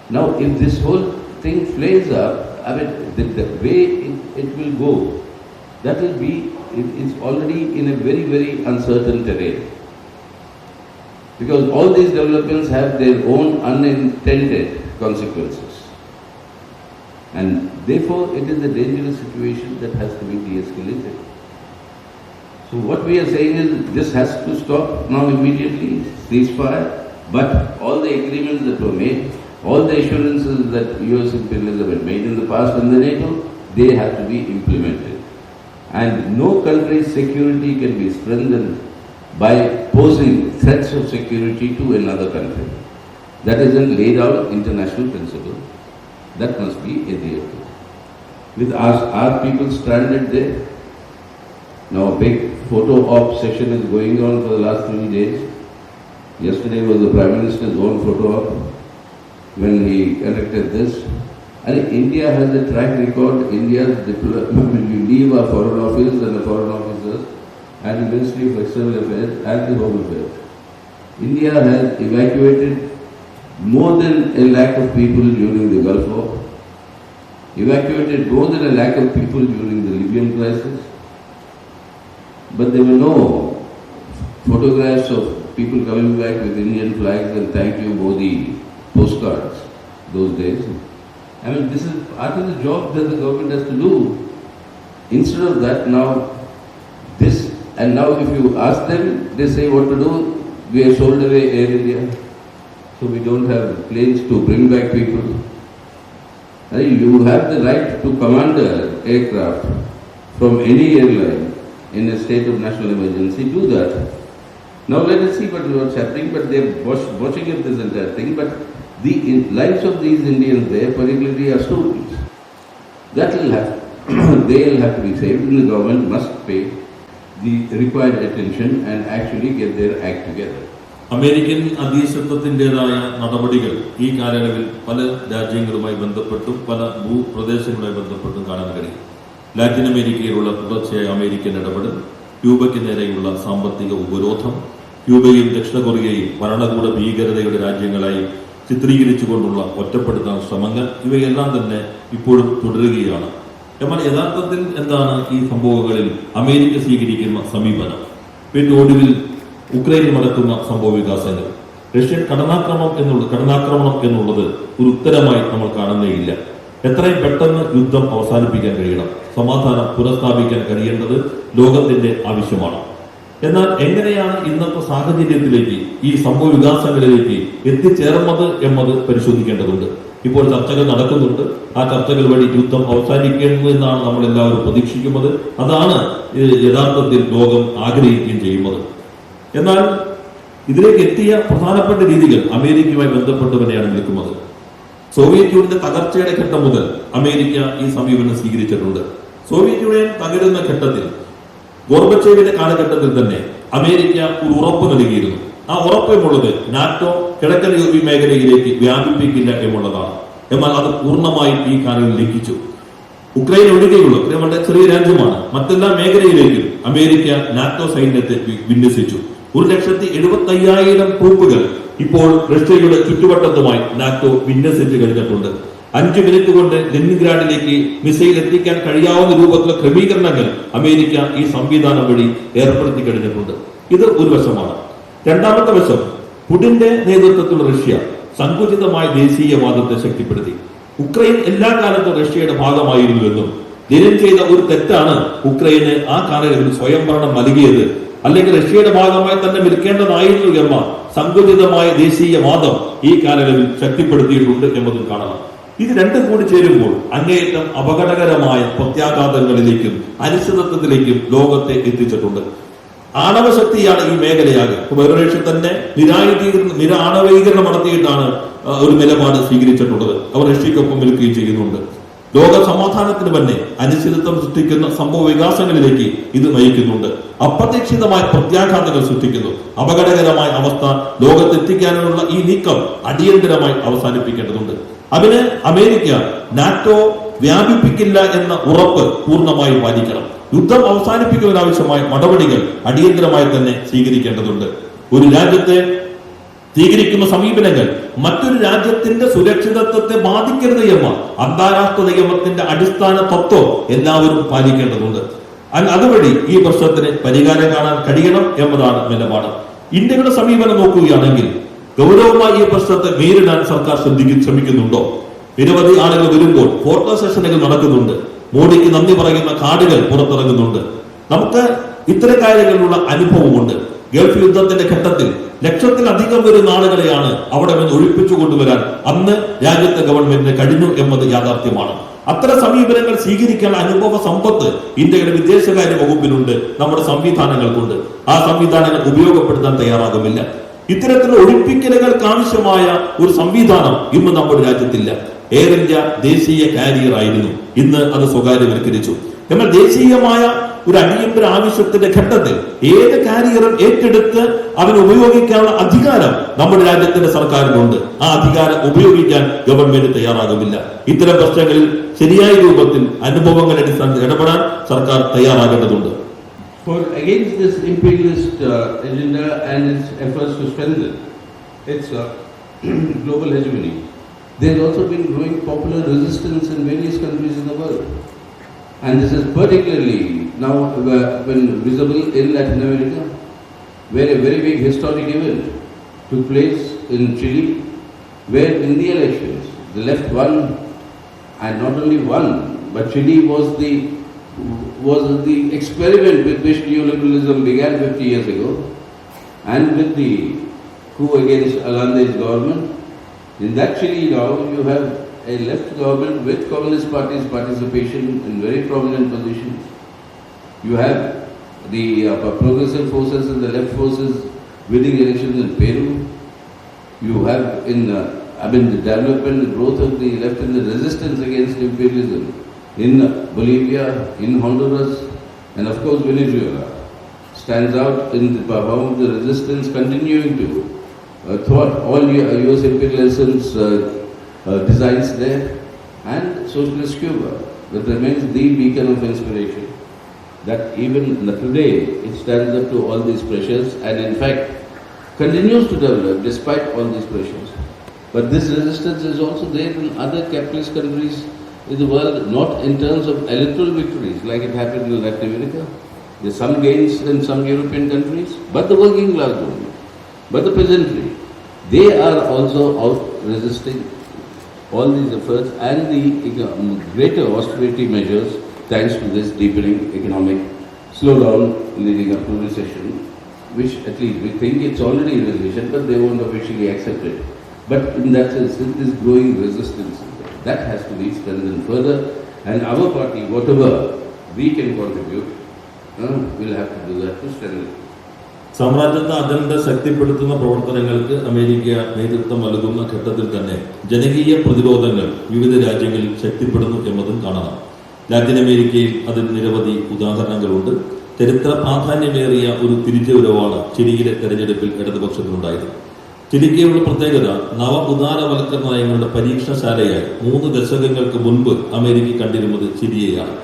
Now, if this whole thing flares up, the way it will go, it's already in a very, very uncertain terrain. Because all these developments have their own unintended consequences. And therefore, it is a dangerous situation that has to be de-escalated. So what we are saying is, this has to stop now immediately, ceasefire, but all the agreements that were made, all the assurances that US imperialism had made in the past in the NATO, they have to be implemented. And no country's security can be strengthened by posing threats of security to another country. That is a laid out international principle that must be adhered to. With our people stranded there, now a big photo op session is going on for the last 3 days. Yesterday was the Prime Minister's own photo op when he conducted this. And India has a track record. India's when we leave our foreign office and the foreign officers and the Ministry of External Affairs and the Home Affairs, India has evacuated more than 1 lakh of people during the Gulf War, evacuated more than 1 lakh of people during the Libyan crisis, but there were no photographs of people coming back with Indian flags and thank you Modi postcards those days. I mean, this is part of the job that the government has to do. Instead of that, now this, and now if you ask them, they say what to do. We have sold away Air India, so we don't have planes to bring back people. You have the right to command an aircraft from any airline in a state of national emergency. Do that. Now let us see what's happening, but they're watching up this entire thing. But the lives of these Indians there, particularly are students. That will have, they will have to be saved, and the government must pay the required attention and actually get their act together. American അധീശത്വത്തിൻ്റെതായ നടപടികൾ ഈ കാലയളവിൽ പല രാജ്യങ്ങളുമായി ബന്ധപ്പെട്ടും പല ഭൂപ്രദേശങ്ങളുമായി ബന്ധപ്പെട്ടും കാണാൻ കഴിയും. ലാറ്റിൻ അമേരിക്കയിലുള്ള തുടർച്ചയായ അമേരിക്കൻ ഇടപെടൽ, ക്യൂബയ്ക്ക് നേരെയുള്ള സാമ്പത്തിക ഉപരോധം, ക്യൂബയും ദക്ഷിണ കൊറിയയും ഭരണകൂട ഭീകരതയുടെ രാജ്യങ്ങളായി ചിത്രീകരിച്ചുകൊണ്ടുള്ള ഒറ്റപ്പെടുത്താൻ ശ്രമങ്ങൾ, ഇവയെല്ലാം തന്നെ ഇപ്പോഴും തുടരുകയാണ്. എന്നാൽ യഥാർത്ഥത്തിൽ എന്താണ് ഈ സംഭവങ്ങളിൽ അമേരിക്ക സ്വീകരിക്കുന്ന സമീപനം? പിന്നെ ഒടുവിൽ ഉക്രൈനിൽ നടക്കുന്ന സംഭവ വികാസങ്ങൾ, റഷ്യൻ കടന്നാക്രമണം എന്നുള്ളത് ഒരു ഉത്തരമായി നമ്മൾ കാണുന്നേയില്ല. എത്രയും പെട്ടെന്ന് യുദ്ധം അവസാനിപ്പിക്കാൻ കഴിയണം, സമാധാനം പുനഃസ്ഥാപിക്കാൻ കഴിയേണ്ടത് ലോകത്തിന്റെ ആവശ്യമാണ്. എന്നാൽ എങ്ങനെയാണ് ഇന്നത്തെ സാഹചര്യത്തിലേക്ക്, ഈ സംഭവ വികാസങ്ങളിലേക്ക് എത്തിച്ചേർന്നത് എന്നത് പരിശോധിക്കേണ്ടതുണ്ട്. ഇപ്പോൾ ചർച്ചകൾ നടക്കുന്നുണ്ട്. ആ ചർച്ചകൾ വഴി യുദ്ധം അവസാനിക്കുന്നു എന്നാണ് നമ്മൾ എല്ലാവരും പ്രതീക്ഷിക്കുന്നത്. അതാണ് യഥാർത്ഥത്തിൽ ലോകം ആഗ്രഹിക്കുകയും ചെയ്യുന്നത്. എന്നാൽ ഇതിലേക്ക് എത്തിയ പ്രധാനപ്പെട്ട രീതികൾ അമേരിക്കയുമായി ബന്ധപ്പെട്ട് തന്നെയാണ് നിൽക്കുന്നത്. സോവിയറ്റ് യൂണിയന്റെ തകർച്ചയുടെ ഘട്ടം മുതൽ അമേരിക്ക ഈ സമീപനം സ്വീകരിച്ചിട്ടുണ്ട്. സോവിയറ്റ് യൂണിയൻ തകരുന്ന ഘട്ടത്തിൽ, ഗോർബച്ചേവിന്റെ കാലഘട്ടത്തിൽ തന്നെ അമേരിക്ക ഒരു ഉറപ്പ് നൽകിയിരുന്നു. ആ ഉറപ്പുള്ളത് നാറ്റോ കിഴക്കൻ യൂറോപ്യൻ മേഖലയിലേക്ക് വ്യാപിപ്പിക്കില്ല എന്നുള്ളതാണ്. എന്നാൽ അത് പൂർണ്ണമായും ഈ കാലം ലംഘിച്ചു. ഉക്രൈൻ ഒഴികെയുള്ള, ഉക്രൈൻ വളരെ ചെറിയ രാജ്യമാണ്, മറ്റെല്ലാ മേഖലയിലേക്കും അമേരിക്ക നാറ്റോ സൈന്യത്തെ വിന്യസിച്ചു. 1,75,000 ട്രൂപ്പുകൾ ഇപ്പോൾ റഷ്യയുടെ ചുറ്റുവട്ടത്തുമായി നാറ്റോ വിന്യസിച്ച് കഴിഞ്ഞിട്ടുണ്ട്. 5 മിനിറ്റ് കൊണ്ട് ലെനിൻഗ്രാഡിലേക്ക് മിസൈൽ എത്തിക്കാൻ കഴിയാവുന്ന രൂപത്തിലുള്ള ക്രമീകരണങ്ങൾ അമേരിക്ക ഈ സംവിധാനം വഴി ഏർപ്പെടുത്തി കഴിഞ്ഞിട്ടുണ്ട്. ഇത് ഒരു വശമാണ്. രണ്ടാമത്തെ വശം, പുടിന്റെ നേതൃത്വത്തിലുള്ള റഷ്യ സങ്കുചിതമായ ദേശീയവാദത്തെ ശക്തിപ്പെടുത്തി. ഉക്രൈൻ എല്ലാ കാലത്തും റഷ്യയുടെ ഭാഗമായിരുന്നുവെന്നും ലെനിൻ ചെയ്ത ഒരു തെറ്റാണ് ഉക്രൈന് ആ കാലയളവിൽ സ്വയംഭരണം നൽകിയത്, അല്ലെങ്കിൽ റഷ്യയുടെ ഭാഗമായി തന്നെ നിൽക്കേണ്ടതായിരുന്നു എന്ന സങ്കുചിതമായ ദേശീയവാദം ഈ കാലയളവിൽ ശക്തിപ്പെടുത്തിയിട്ടുണ്ട് എന്നതും കാണണം. ഇത് രണ്ടും കൂടി ചേരുമ്പോൾ അങ്ങേയറ്റം അപകടകരമായ പ്രത്യാഘാതങ്ങളിലേക്കും അനിശ്ചിതത്വത്തിലേക്കും ലോകത്തെ എത്തിച്ചിട്ടുണ്ട്. ആണവശക്തിയാണ് ഈ മേഖലയാകെ. റഷ്യ തന്നെ ആണവീകരണം നടത്തിയിട്ടാണ് ഒരു നിലപാട് സ്വീകരിച്ചിട്ടുള്ളത്. അവർ റഷ്യക്കൊപ്പം നിൽക്കുകയും ചെയ്യുന്നുണ്ട്. ലോക സമാധാനത്തിന് തന്നെ അനിശ്ചിതത്വം സൃഷ്ടിക്കുന്ന സംഭവ വികാസങ്ങളിലേക്ക് ഇത് നയിക്കുന്നുണ്ട്. അപ്രതീക്ഷിതമായ പ്രത്യാഘാതങ്ങൾ സൃഷ്ടിക്കുന്നു. അപകടകരമായ അവസ്ഥ ലോകത്തെത്തിക്കാനുള്ള ഈ നീക്കം അടിയന്തരമായി അവസാനിപ്പിക്കേണ്ടതുണ്ട്. അതിന് അമേരിക്ക നാറ്റോ വ്യാപിപ്പിക്കില്ല എന്ന ഉറപ്പ് പൂർണ്ണമായി പാലിക്കണം. യുദ്ധം അവസാനിപ്പിക്കുന്നതിനാവശ്യമായ നടപടികൾ അടിയന്തരമായി തന്നെ സ്വീകരിക്കേണ്ടതുണ്ട്. ഒരു രാജ്യത്തെ സ്വീകരിക്കുന്ന സമീപനങ്ങൾ മറ്റൊരു രാജ്യത്തിന്റെ സുരക്ഷിതത്വത്തെ ബാധിക്കരുത് എന്ന അന്താരാഷ്ട്ര നിയമത്തിന്റെ അടിസ്ഥാന തത്വം എല്ലാവരും പാലിക്കേണ്ടതുണ്ട്. അതുവഴി ഈ പ്രശ്നത്തിന് പരിഹാരം കാണാൻ കഴിയണം എന്നതാണ് നിലപാട്. ഇന്ത്യയുടെ സമീപനം നോക്കുകയാണെങ്കിൽ ഗൗരവമായി ഈ പ്രശ്നത്തെ നേരിടാൻ സർക്കാർ ശ്രമിക്കുന്നുണ്ടോ? നിരവധി ആളുകൾ വരുമ്പോൾ ഫോട്ടോ സെഷനുകൾ നടക്കുന്നുണ്ട്. മോഡിക്ക് നന്ദി പറയുന്ന കാർഡുകൾ പുറത്തിറങ്ങുന്നുണ്ട്. നമുക്ക് ഇത്തരം കാര്യങ്ങളിലുള്ള അനുഭവമുണ്ട്. ഗൾഫ് യുദ്ധത്തിന്റെ ഘട്ടത്തിൽ ലക്ഷത്തിലധികം വരുന്ന ആളുകളെയാണ് അവിടെ നിന്ന് ഒഴിപ്പിച്ചു കൊണ്ടുവരാൻ അന്ന് രാജ്യത്തെ ഗവൺമെന്റിന് കഴിഞ്ഞു എന്നത് യാഥാർത്ഥ്യമാണ്. അത്തരം സമീപനങ്ങൾ സ്വീകരിക്കാൻ അനുഭവ സമ്പത്ത് ഇന്ത്യയുടെ വിദേശകാര്യ വകുപ്പിനുണ്ട്, നമ്മുടെ സംവിധാനങ്ങൾക്കുണ്ട്. ആ സംവിധാനങ്ങൾ ഉപയോഗപ്പെടുത്താൻ തയ്യാറാകുമില്ല. ഇത്തരത്തിലുള്ള ഒഴിപ്പിക്കലുകൾക്ക് ആവശ്യമായ ഒരു സംവിധാനം ഇന്ന് നമ്മുടെ രാജ്യത്തില്ല. എയർ ഇന്ത്യ ദേശീയ കാരിയർ ആയിരുന്നു, ഇന്ന് അത് സ്വകാര്യവൽക്കരിച്ചു. എന്നാൽ ദേശീയമായ ഒരു അടിയന്തര ആവശ്യത്തിന്റെ ഘട്ടത്തിൽ ഏത് കാരിയറും ഏറ്റെടുത്ത് അതിന് ഉപയോഗിക്കാനുള്ള അധികാരം നമ്മുടെ രാജ്യത്തിന്റെ സർക്കാരിനുണ്ട്. ആ അധികാരം ഉപയോഗിക്കാൻ ഗവൺമെന്റ് തയ്യാറാകുന്നില്ല. ഇത്തരം പ്രശ്നങ്ങളിൽ ശരിയായ രൂപത്തിൽ അനുഭവങ്ങളുടെ അടിസ്ഥാനത്തിൽ ഇടപെടാൻ സർക്കാർ തയ്യാറാകേണ്ടതുണ്ട്. For against this imperialist agenda and its efforts to strengthen its global hegemony, there has also been growing popular resistance in various countries in the world. And this is particularly now been visible in Latin America, where a very big historic event took place in Chile, where in the elections the left won, and not only won, but Chile was the experiment with which neoliberalism began 50 years ago, and with the coup against Allende's government. In that Chile now you have a left government with Communist Party's participation in very prominent positions. You have the progressive forces and the left forces winning elections in Peru. You have the development, the growth of the left and the resistance against imperialism in Bolivia, in Honduras, and of course Venezuela stands out in the power of the resistance continuing to thwart all US imperialism's designs there, and socialist Cuba that remains the beacon of inspiration, that even today it stands up to all these pressures and in fact continues to develop despite all these pressures. But this resistance is also there in other capitalist countries in the world, not in terms of electoral victories like it happened in Latin America. There are some gains in some European countries, but the working class movement, but the peasantry, they are also out resisting all these efforts and the greater austerity measures, thanks to this deepening economic slowdown leading up to recession, which at least we think it's already in recession, but they won't officially accept it. But in that sense, this growing resistance, that has to be strengthened further, and our party, whatever we can contribute, we'll have to do that to strengthen it. സാമ്രാജ്യത്വ agenda ശക്തിപ്പെടുത്തുന്ന പ്രവർത്തനങ്ങൾക്ക് America നേതൃത്വം നൽകുന്ന ഘട്ടത്തിൽ തന്നെ ജനകീയ പ്രതിരോധങ്ങൾ വിവിധ രാജ്യങ്ങളിൽ ശക്തിപ്പെടുന്നു എന്നതും കാണണം. ലാറ്റിൻ അമേരിക്കയിൽ അതിന് നിരവധി ഉദാഹരണങ്ങളുണ്ട്. ചരിത്ര പ്രാധാന്യമേറിയ ഒരു തിരിച്ചുവരവാണ് ചിലിയിലെ തെരഞ്ഞെടുപ്പിൽ ഇടതുപക്ഷത്തിനുണ്ടായത്. ചിലിക്കയുടെ പ്രത്യേകത നവ ഉദാരവൽക്കരണ നയങ്ങളുടെ പരീക്ഷണശാലയായി 3 ദശകങ്ങൾക്ക് മുൻപ് അമേരിക്ക കണ്ടിരുന്നത് ചിലിയെയാണ്.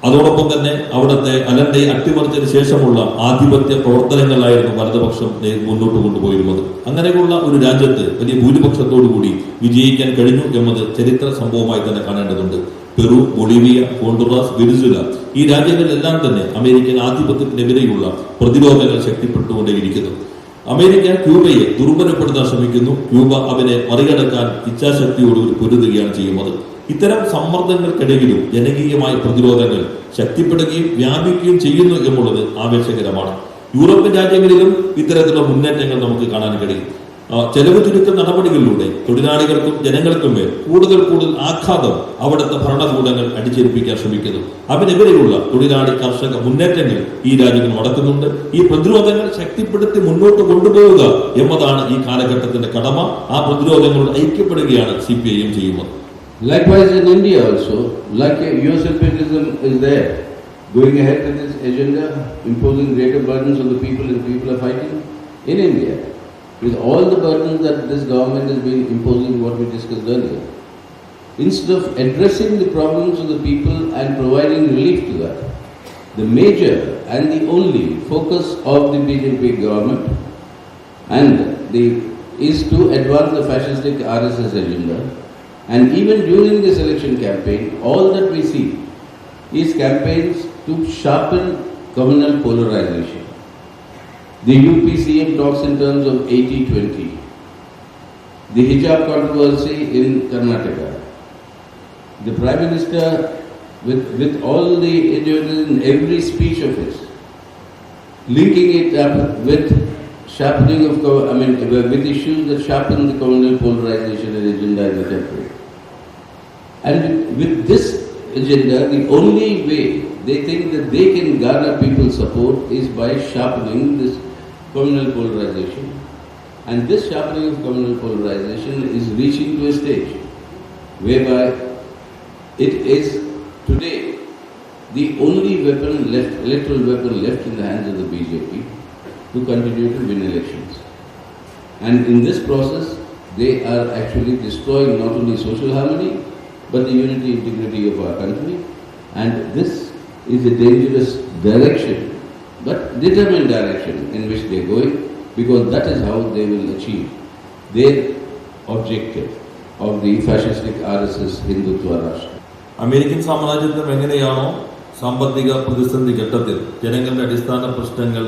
അതോടൊപ്പം തന്നെ അവിടുത്തെ അലൻഡെ അട്ടിമറിച്ചതിന് ശേഷമുള്ള ആധിപത്യ പ്രവർത്തനങ്ങളായിരുന്നു വലതുപക്ഷം മുന്നോട്ട് കൊണ്ടുപോയിരുന്നത്. അങ്ങനെയുള്ള ഒരു രാജ്യത്ത് വലിയ ഭൂരിപക്ഷത്തോടുകൂടി വിജയിക്കാൻ കഴിഞ്ഞു എന്നത് ചരിത്ര സംഭവമായി തന്നെ കാണേണ്ടതുണ്ട്. പെറു, ബൊളീവിയ, ഹോണ്ടുറാസ്, വെനിസുല ഈ രാജ്യങ്ങളിലെല്ലാം തന്നെ അമേരിക്കൻ ആധിപത്യത്തിനെതിരെയുള്ള പ്രതിരോധങ്ങൾ ശക്തിപ്പെട്ടുകൊണ്ടേയിരിക്കുന്നു. അമേരിക്ക ക്യൂബയെ ദുർബലപ്പെടുത്താൻ ശ്രമിക്കുന്നു. ക്യൂബ അവനെ മറികടക്കാൻ ഇച്ഛാശക്തിയോടുകൂടി പൊരുതുകയാണ് ചെയ്യുന്നത്. ഇത്തരം സമ്മർദ്ദങ്ങൾക്കിടയിലും ജനകീയമായ പ്രതിരോധങ്ങൾ ശക്തിപ്പെടുകയും വ്യാപിക്കുകയും ചെയ്യുന്നു എന്നുള്ളത് ആവേശകരമാണ്. യൂറോപ്യൻ രാജ്യങ്ങളിലും ഇത്തരത്തിലുള്ള മുന്നേറ്റങ്ങൾ നമുക്ക് കാണാൻ കഴിയും. ചെലവ് ചുരുക്കൽ നടപടികളിലൂടെ തൊഴിലാളികൾക്കും ജനങ്ങൾക്കും മേൽ കൂടുതൽ ആഘാതം അവിടുത്തെ ഭരണകൂടങ്ങൾ അടിച്ചേൽപ്പിക്കാൻ ശ്രമിക്കുന്നു. അതിനെതിരെയുള്ള തൊഴിലാളി കർഷക മുന്നേറ്റങ്ങൾ ഈ രാജ്യങ്ങൾ നടക്കുന്നുണ്ട്. ഈ പ്രതിരോധങ്ങൾ ശക്തിപ്പെടുത്തി മുന്നോട്ട് കൊണ്ടുപോവുക എന്നതാണ് ഈ കാലഘട്ടത്തിന്റെ കടമ. ആ പ്രതിരോധങ്ങളോട് ഐക്യപ്പെടുകയാണ് CPIM ചെയ്യുന്നത്. Likewise in India also, like US imperialism is there, going ahead with this agenda, imposing greater burdens on the people and people are fighting. In India, with all the burdens that this government has been imposing, what we discussed earlier, instead of addressing the problems of the people and providing relief to that, the major and the only focus of the BJP government is to advance the fascistic RSS agenda. And even during this election campaign, all that we see is campaigns to sharpen communal polarization. The UP CM talks in terms of 80-20. The hijab controversy in Karnataka. The Prime Minister, with all the ideologies in every speech of his, linking it up with sharpening of, with issues that sharpen the communal polarization and agenda in the country. And with this agenda, the only way they think that they can garner people's support is by sharpening this communal polarization. And this sharpening of communal polarization is reaching to a stage whereby it is today the only weapon left, electoral weapon left in the hands of the BJP to continue to win elections. And in this process, they are actually destroying not only social harmony, but the unity, integrity of our country. And this is a dangerous direction, but determined direction in which they are going, because that is how they will achieve their objective of the fascistic RSS Hindutva Rashtra. American സാമ്രാജ്യത്വം എങ്ങനെയാണോ സാമ്പത്തിക പ്രതിസന്ധി ഘട്ടത്തിൽ ജനങ്ങളുടെ അടിസ്ഥാന പ്രശ്നങ്ങൾ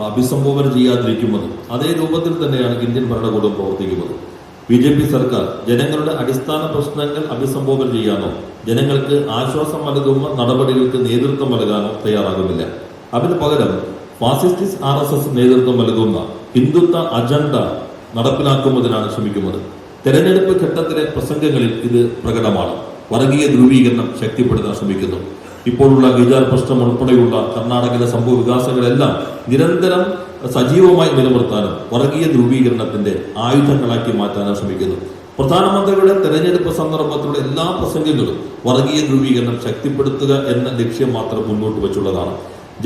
അഭിസംബോധന ചെയ്യാതിരിക്കുന്നത്, അതേ രൂപത്തിൽ തന്നെയാണ് ഇന്ത്യൻ ഭരണകൂടം പ്രവർത്തിക്കുന്നത്. BJP സർക്കാർ ജനങ്ങളുടെ അടിസ്ഥാന പ്രശ്നങ്ങൾ അഭിസംബോധന ചെയ്യാനോ ജനങ്ങൾക്ക് ആശ്വാസം നൽകുന്ന നടപടികൾക്ക് നേതൃത്വം നൽകാനോ തയ്യാറാകുന്നില്ല. അതിന് പകരം ഫാസിസ്റ്റ് RSS നേതൃത്വം നൽകുന്ന ഹിന്ദുത്വ അജണ്ട നടപ്പിലാക്കുന്നതിനാണ് ശ്രമിക്കുന്നത്. തെരഞ്ഞെടുപ്പ് ഘട്ടത്തിലെ പ്രസംഗങ്ങളിൽ ഇത് പ്രകടമാണ്. വർഗീയ ധ്രുവീകരണം ശക്തിപ്പെടുത്താൻ ശ്രമിക്കുന്നു. ഇപ്പോഴുള്ള ഗിജാർ പ്രശ്നം ഉൾപ്പെടെയുള്ള കർണാടകയിലെ സംഭവ വികാസങ്ങളെല്ലാം നിരന്തരം സജീവമായി നിലനിർത്താനും വർഗീയ ധ്രുവീകരണത്തിന്റെ ആയുധങ്ങളാക്കി മാറ്റാനും ശ്രമിക്കുന്നു. പ്രധാനമന്ത്രിയുടെ തെരഞ്ഞെടുപ്പ് സന്ദർഭത്തിലുള്ള എല്ലാ പ്രസംഗങ്ങളും വർഗീയ ധ്രുവീകരണം ശക്തിപ്പെടുത്തുക എന്ന ലക്ഷ്യം മാത്രം മുന്നോട്ട് വെച്ചുള്ളതാണ്.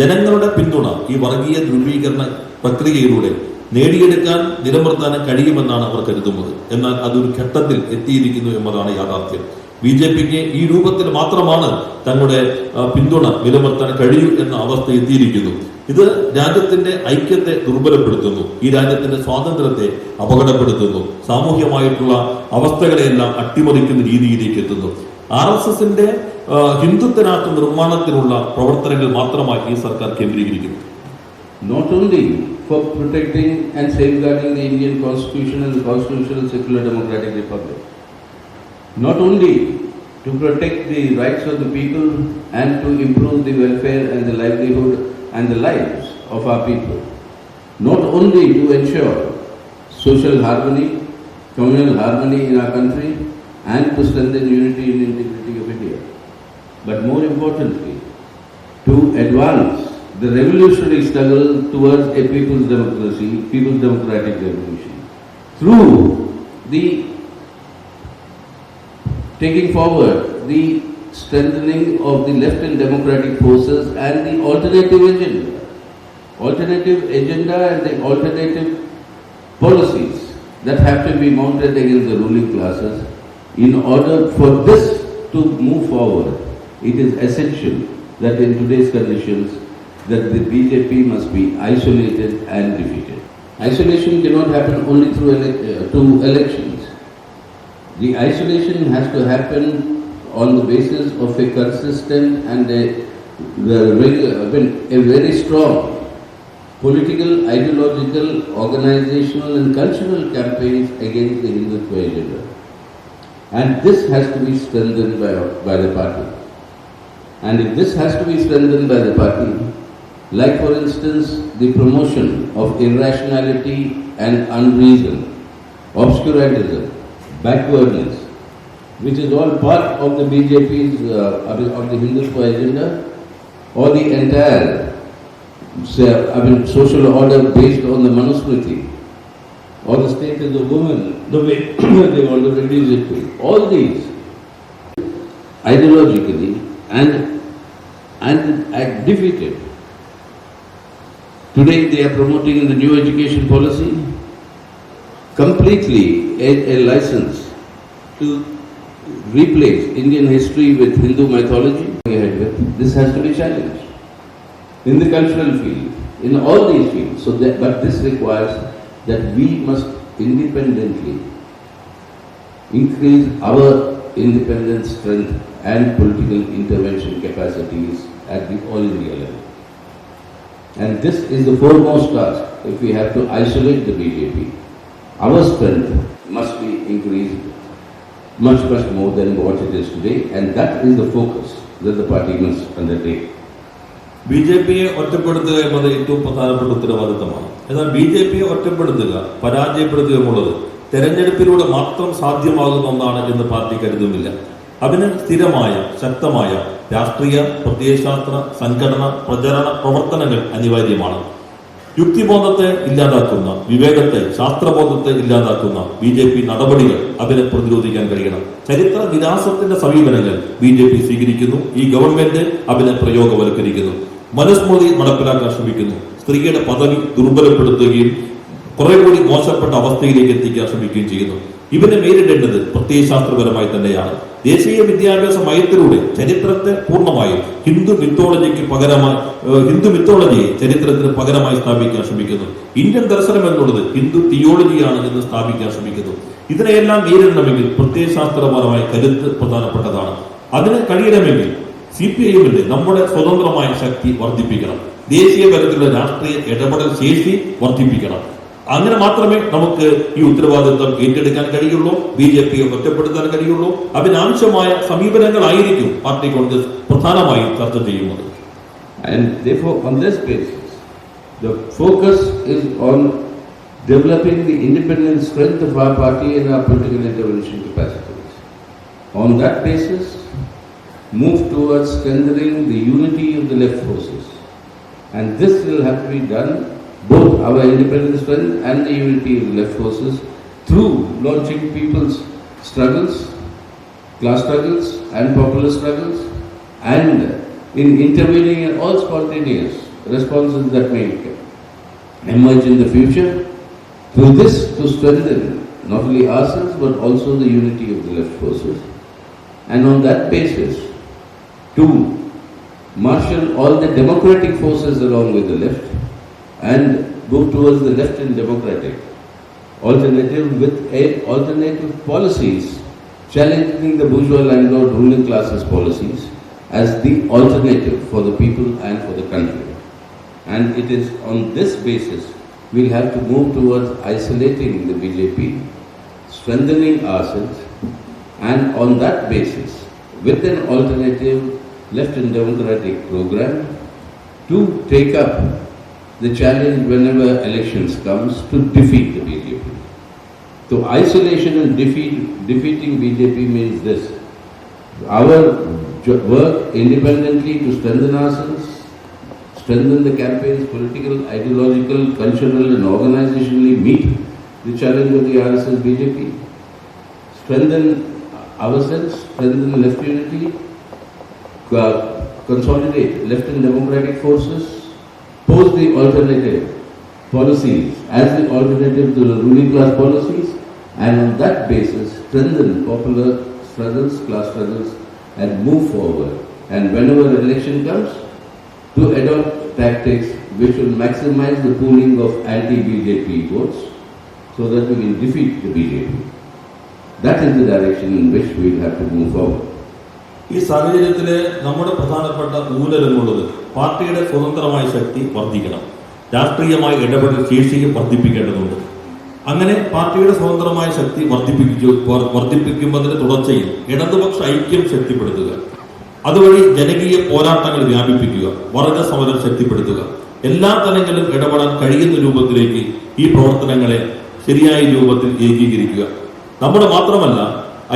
ജനങ്ങളുടെ പിന്തുണ ഈ വർഗീയ ധ്രുവീകരണ പ്രക്രിയയിലൂടെ നേടിയെടുക്കാൻ നിലനിർത്താനും കഴിയുമെന്നാണ് അവർ കരുതുന്നത്. എന്നാൽ അതൊരു ഘട്ടത്തിൽ എത്തിയിരിക്കുന്നു എന്നതാണ് യാഥാർത്ഥ്യം. BJPക്ക് ഈ രൂപത്തിൽ മാത്രമാണ് തങ്ങളുടെ പിന്തുണ നിലനിർത്താൻ കഴിയൂ എന്ന അവസ്ഥ എത്തിയിരിക്കുന്നു. ഇത് രാജ്യത്തിന്റെ ഐക്യത്തെ ദുർബലപ്പെടുത്തുന്നു, ഈ രാജ്യത്തിന്റെ സ്വാതന്ത്ര്യത്തെ അപകടപ്പെടുത്തുന്നു, സാമൂഹ്യമായിട്ടുള്ള അവസ്ഥകളെയെല്ലാം അട്ടിമറിക്കുന്ന രീതിയിലേക്ക് എത്തുന്നു. RSSന്റെ ഹിന്ദുത്വ രാഷ്ട്ര നിർമ്മാണത്തിനുള്ള പ്രവർത്തനങ്ങൾ മാത്രമായി ഈ സർക്കാർ കേന്ദ്രീകരിക്കുന്നു. Not only for protecting and safeguarding the Indian Constitution and the constitutional secular democratic republic, not only to protect the rights of the people and to improve the welfare and the livelihood and the lives of our people, not only to ensure social harmony, communal harmony in our country and to strengthen unity and integrity of India, but more importantly, to advance the revolutionary struggle towards a people's democracy, people's democratic revolution, through the taking forward the strengthening of the left and democratic forces and the alternative agenda and the alternative policies that have to be mounted against the ruling classes. In order for this to move forward, it is essential that in today's conditions that the BJP must be isolated and defeated. Isolation cannot happen only through elections. The isolation has to happen on the basis of a consistent and a very strong political, ideological, organizational and cultural campaigns against the Hindutva agenda. And this has to be strengthened by the party. And if this has to be strengthened by the party, like for instance the promotion of irrationality and unreason, obscurantism, backwardness, which is all part of the BJP's of the Hindutva agenda, or the entire social order based on the Manusmriti, or the status of women, the way they want to reduce it to. All these ideologically and defeated. Today they are promoting in the new education policy completely a license to replace Indian history with Hindu mythology. This has to be challenged in the cultural field, in all these fields. But this requires that we must independently increase our independent strength and political intervention capacities at the all India level. And this is the foremost task. If we have to isolate the BJP, our strength must be increased much more than what it is today, and that is the focus that the party must undertake. BJPയെ ഒറ്റപ്പെടുത്തുക എന്നത് ഏറ്റവും പ്രധാനപ്പെട്ട ഉത്തരവാദിത്തമാണ്. എന്നാൽ BJPയെ ഒറ്റപ്പെടുത്തുക, പരാജയപ്പെടുത്തുക എന്നുള്ളത് തെരഞ്ഞെടുപ്പിലൂടെ മാത്രം സാധ്യമാകുന്ന ഒന്നാണ് എന്ന് പാർട്ടി കരുതുന്നില്ല. അതിന് സ്ഥിരമായ ശക്തമായ രാഷ്ട്രീയ, പ്രത്യയശാസ്ത്ര, സംഘടന, പ്രചരണ പ്രവർത്തനങ്ങൾ അനിവാര്യമാണ്. യുക്തിബോധത്തെ ഇല്ലാതാക്കുന്ന, വിവേകത്തെ, ശാസ്ത്രബോധത്തെ ഇല്ലാതാക്കുന്ന BJP നടപടികൾ അതിനെ പ്രതിരോധിക്കാൻ കഴിയണം. ചരിത്ര വിലാസത്തിന്റെ സമീപനങ്ങൾ BJP സ്വീകരിക്കുന്നു. ഈ ഗവൺമെന്റ് അതിനെ പ്രയോഗവൽക്കരിക്കുന്നു. മനുസ്മൃതി നടപ്പിലാക്കാൻ ശ്രമിക്കുന്നു. സ്ത്രീയുടെ പദവി ദുർബലപ്പെടുത്തുകയും കുറെ കൂടി മോശപ്പെട്ട അവസ്ഥയിലേക്ക് എത്തിക്കാൻ ശ്രമിക്കുകയും ചെയ്യുന്നു. ഇവനെ നേരിടേണ്ടത് പ്രത്യയശാസ്ത്രപരമായി തന്നെയാണ്. ദേശീയ വിദ്യാഭ്യാസ നയത്തിലൂടെ ചരിത്രത്തെ പൂർണ്ണമായും ഹിന്ദു മിത്തോളജിയെ ചരിത്രത്തിന് പകരമായി സ്ഥാപിക്കാൻ ശ്രമിക്കുന്നു. ഇന്ത്യൻ ദർശനം എന്നുള്ളത് ഹിന്ദു തിയോളജിയാണ് എന്ന് സ്ഥാപിക്കാൻ ശ്രമിക്കുന്നു. ഇതിനെയെല്ലാം നേരിടണമെങ്കിൽ പ്രത്യയശാസ്ത്രപരമായ കരുത്ത് പ്രധാനപ്പെട്ടതാണ്. അതിന് കഴിയണമെങ്കിൽ CPIMന്റെ നമ്മുടെ സ്വതന്ത്രമായ ശക്തി വർദ്ധിപ്പിക്കണം. ദേശീയ തലത്തിലുള്ള രാഷ്ട്രീയ ഇടപെടൽ ശേഷി വർദ്ധിപ്പിക്കണം. അങ്ങനെ മാത്രമേ നമുക്ക് ഈ ഉത്തരവാദിത്വം ഏറ്റെടുക്കാൻ കഴിയുള്ളൂ, BJPയെ ഒറ്റപ്പെടുത്താൻ കഴിയുള്ളൂ. അതിനാവശ്യമായ സമീപനങ്ങളായിരിക്കും പാർട്ടി കോൺഗ്രസ് പ്രധാനമായും ചർച്ച ചെയ്യുന്നത്. And therefore, on this basis, the focus is on developing the independent strength of our party and our political intervention capacities. On that basis, move towards strengthening the unity of the left forces. And this will have to be done, both our independent strength and the unity of the left forces, through launching people's struggles, class struggles and popular struggles, and in intervening in all spontaneous responses that may emerge in the future. Through this, to strengthen not only ourselves but also the unity of the left forces. And on that basis, to marshal all the democratic forces along with the left and move towards the left and democratic alternative with alternative policies, challenging the bourgeois landlord ruling classes policies as the alternative for the people and for the country. And it is on this basis we'll have to move towards isolating the BJP, strengthening ourselves, and on that basis, with an alternative left and democratic program, to take up the challenge whenever elections comes to defeat the BJP. So isolation and defeating BJP means this: our work independently to strengthen ourselves, strengthen the campaigns, political, ideological, cultural and organizationally meet the challenge of the RSS BJP, strengthen ourselves, strengthen left unity, consolidate left and democratic forces, pose the alternative policies as the alternative to the ruling class policies, and on that basis strengthen popular struggles, class struggles, and move forward. And whenever an election comes, to adopt tactics which will maximize the pooling of anti-BJP votes so that we can defeat the BJP. That is the direction in which we will have to move forward. ഈ സാഹചര്യത്തിലെ നമ്മുടെ പ്രധാനപ്പെട്ട ഊന്നലെന്നുള്ളത് പാർട്ടിയുടെ സ്വതന്ത്രമായ ശക്തി വർദ്ധിക്കണം. രാഷ്ട്രീയമായ ഇടപെടൽ ശേഷിയും വർദ്ധിപ്പിക്കേണ്ടതുണ്ട്. അങ്ങനെ പാർട്ടിയുടെ സ്വതന്ത്രമായ ശക്തി വർദ്ധിപ്പിക്കുന്നതിന് തുടർച്ചയിൽ ഇടതുപക്ഷ ഐക്യം ശക്തിപ്പെടുത്തുക, അതുവഴി ജനകീയ പോരാട്ടങ്ങൾ വ്യാപിപ്പിക്കുക, വർഗ സമരം ശക്തിപ്പെടുത്തുക, എല്ലാ തലങ്ങളിലും ഇടപെടാൻ കഴിയുന്ന രൂപത്തിലേക്ക് ഈ പ്രവർത്തനങ്ങളെ ശരിയായ രൂപത്തിൽ ഏകീകരിക്കുക. നമ്മുടെ മാത്രമല്ല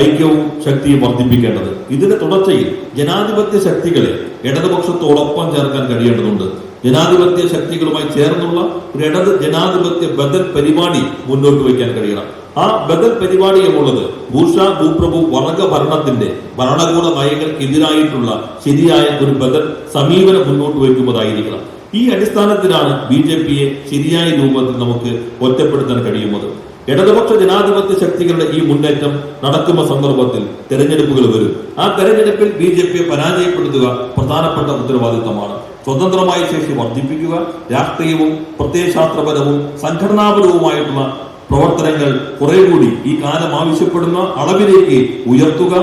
ഐക്യവും ശക്തിയും വർദ്ധിപ്പിക്കേണ്ടത്. ഇതിന്റെ തുടർച്ചയിൽ ജനാധിപത്യ ശക്തികളെ ഇടതുപക്ഷത്തോടൊപ്പം ചേർക്കാൻ കഴിയേണ്ടതുണ്ട്. ജനാധിപത്യ ശക്തികളുമായി ചേർന്നുള്ള ഒരു ഇടത് ജനാധിപത്യ ബദൽ പരിപാടി മുന്നോട്ട് വയ്ക്കാൻ കഴിയണം. ആ ബദൽ പരിപാടി എന്നുള്ളത് ഭൂപ്രഭു വർഗ ഭരണത്തിന്റെ ഭരണകൂട നയങ്ങൾക്കെതിരായിട്ടുള്ള ശരിയായ ഒരു ബദൽ സമീപനം മുന്നോട്ട് വയ്ക്കുന്നതായിരിക്കണം. ഈ അടിസ്ഥാനത്തിലാണ് BJPയെ ശരിയായ രൂപത്തിൽ നമുക്ക് ഒറ്റപ്പെടുത്താൻ കഴിയുന്നത്. ഇടതുപക്ഷ ജനാധിപത്യ ശക്തികളുടെ ഈ മുന്നേറ്റം നടക്കുന്ന സന്ദർഭത്തിൽ തെരഞ്ഞെടുപ്പുകൾ വരും. ആ തെരഞ്ഞെടുപ്പിൽ BJPയെ പരാജയപ്പെടുത്തുക പ്രധാനപ്പെട്ട ഉത്തരവാദിത്തമാണ്. സ്വതന്ത്രമായ ശേഷി വർദ്ധിപ്പിക്കുക, രാഷ്ട്രീയവും പ്രത്യയശാസ്ത്രപരവും സംഘടനാപരവുമായിട്ടുള്ള പ്രവർത്തനങ്ങൾ കുറെ കൂടി ഈ കാലം ആവശ്യപ്പെടുന്ന അളവിലേക്ക് ഉയർത്തുക,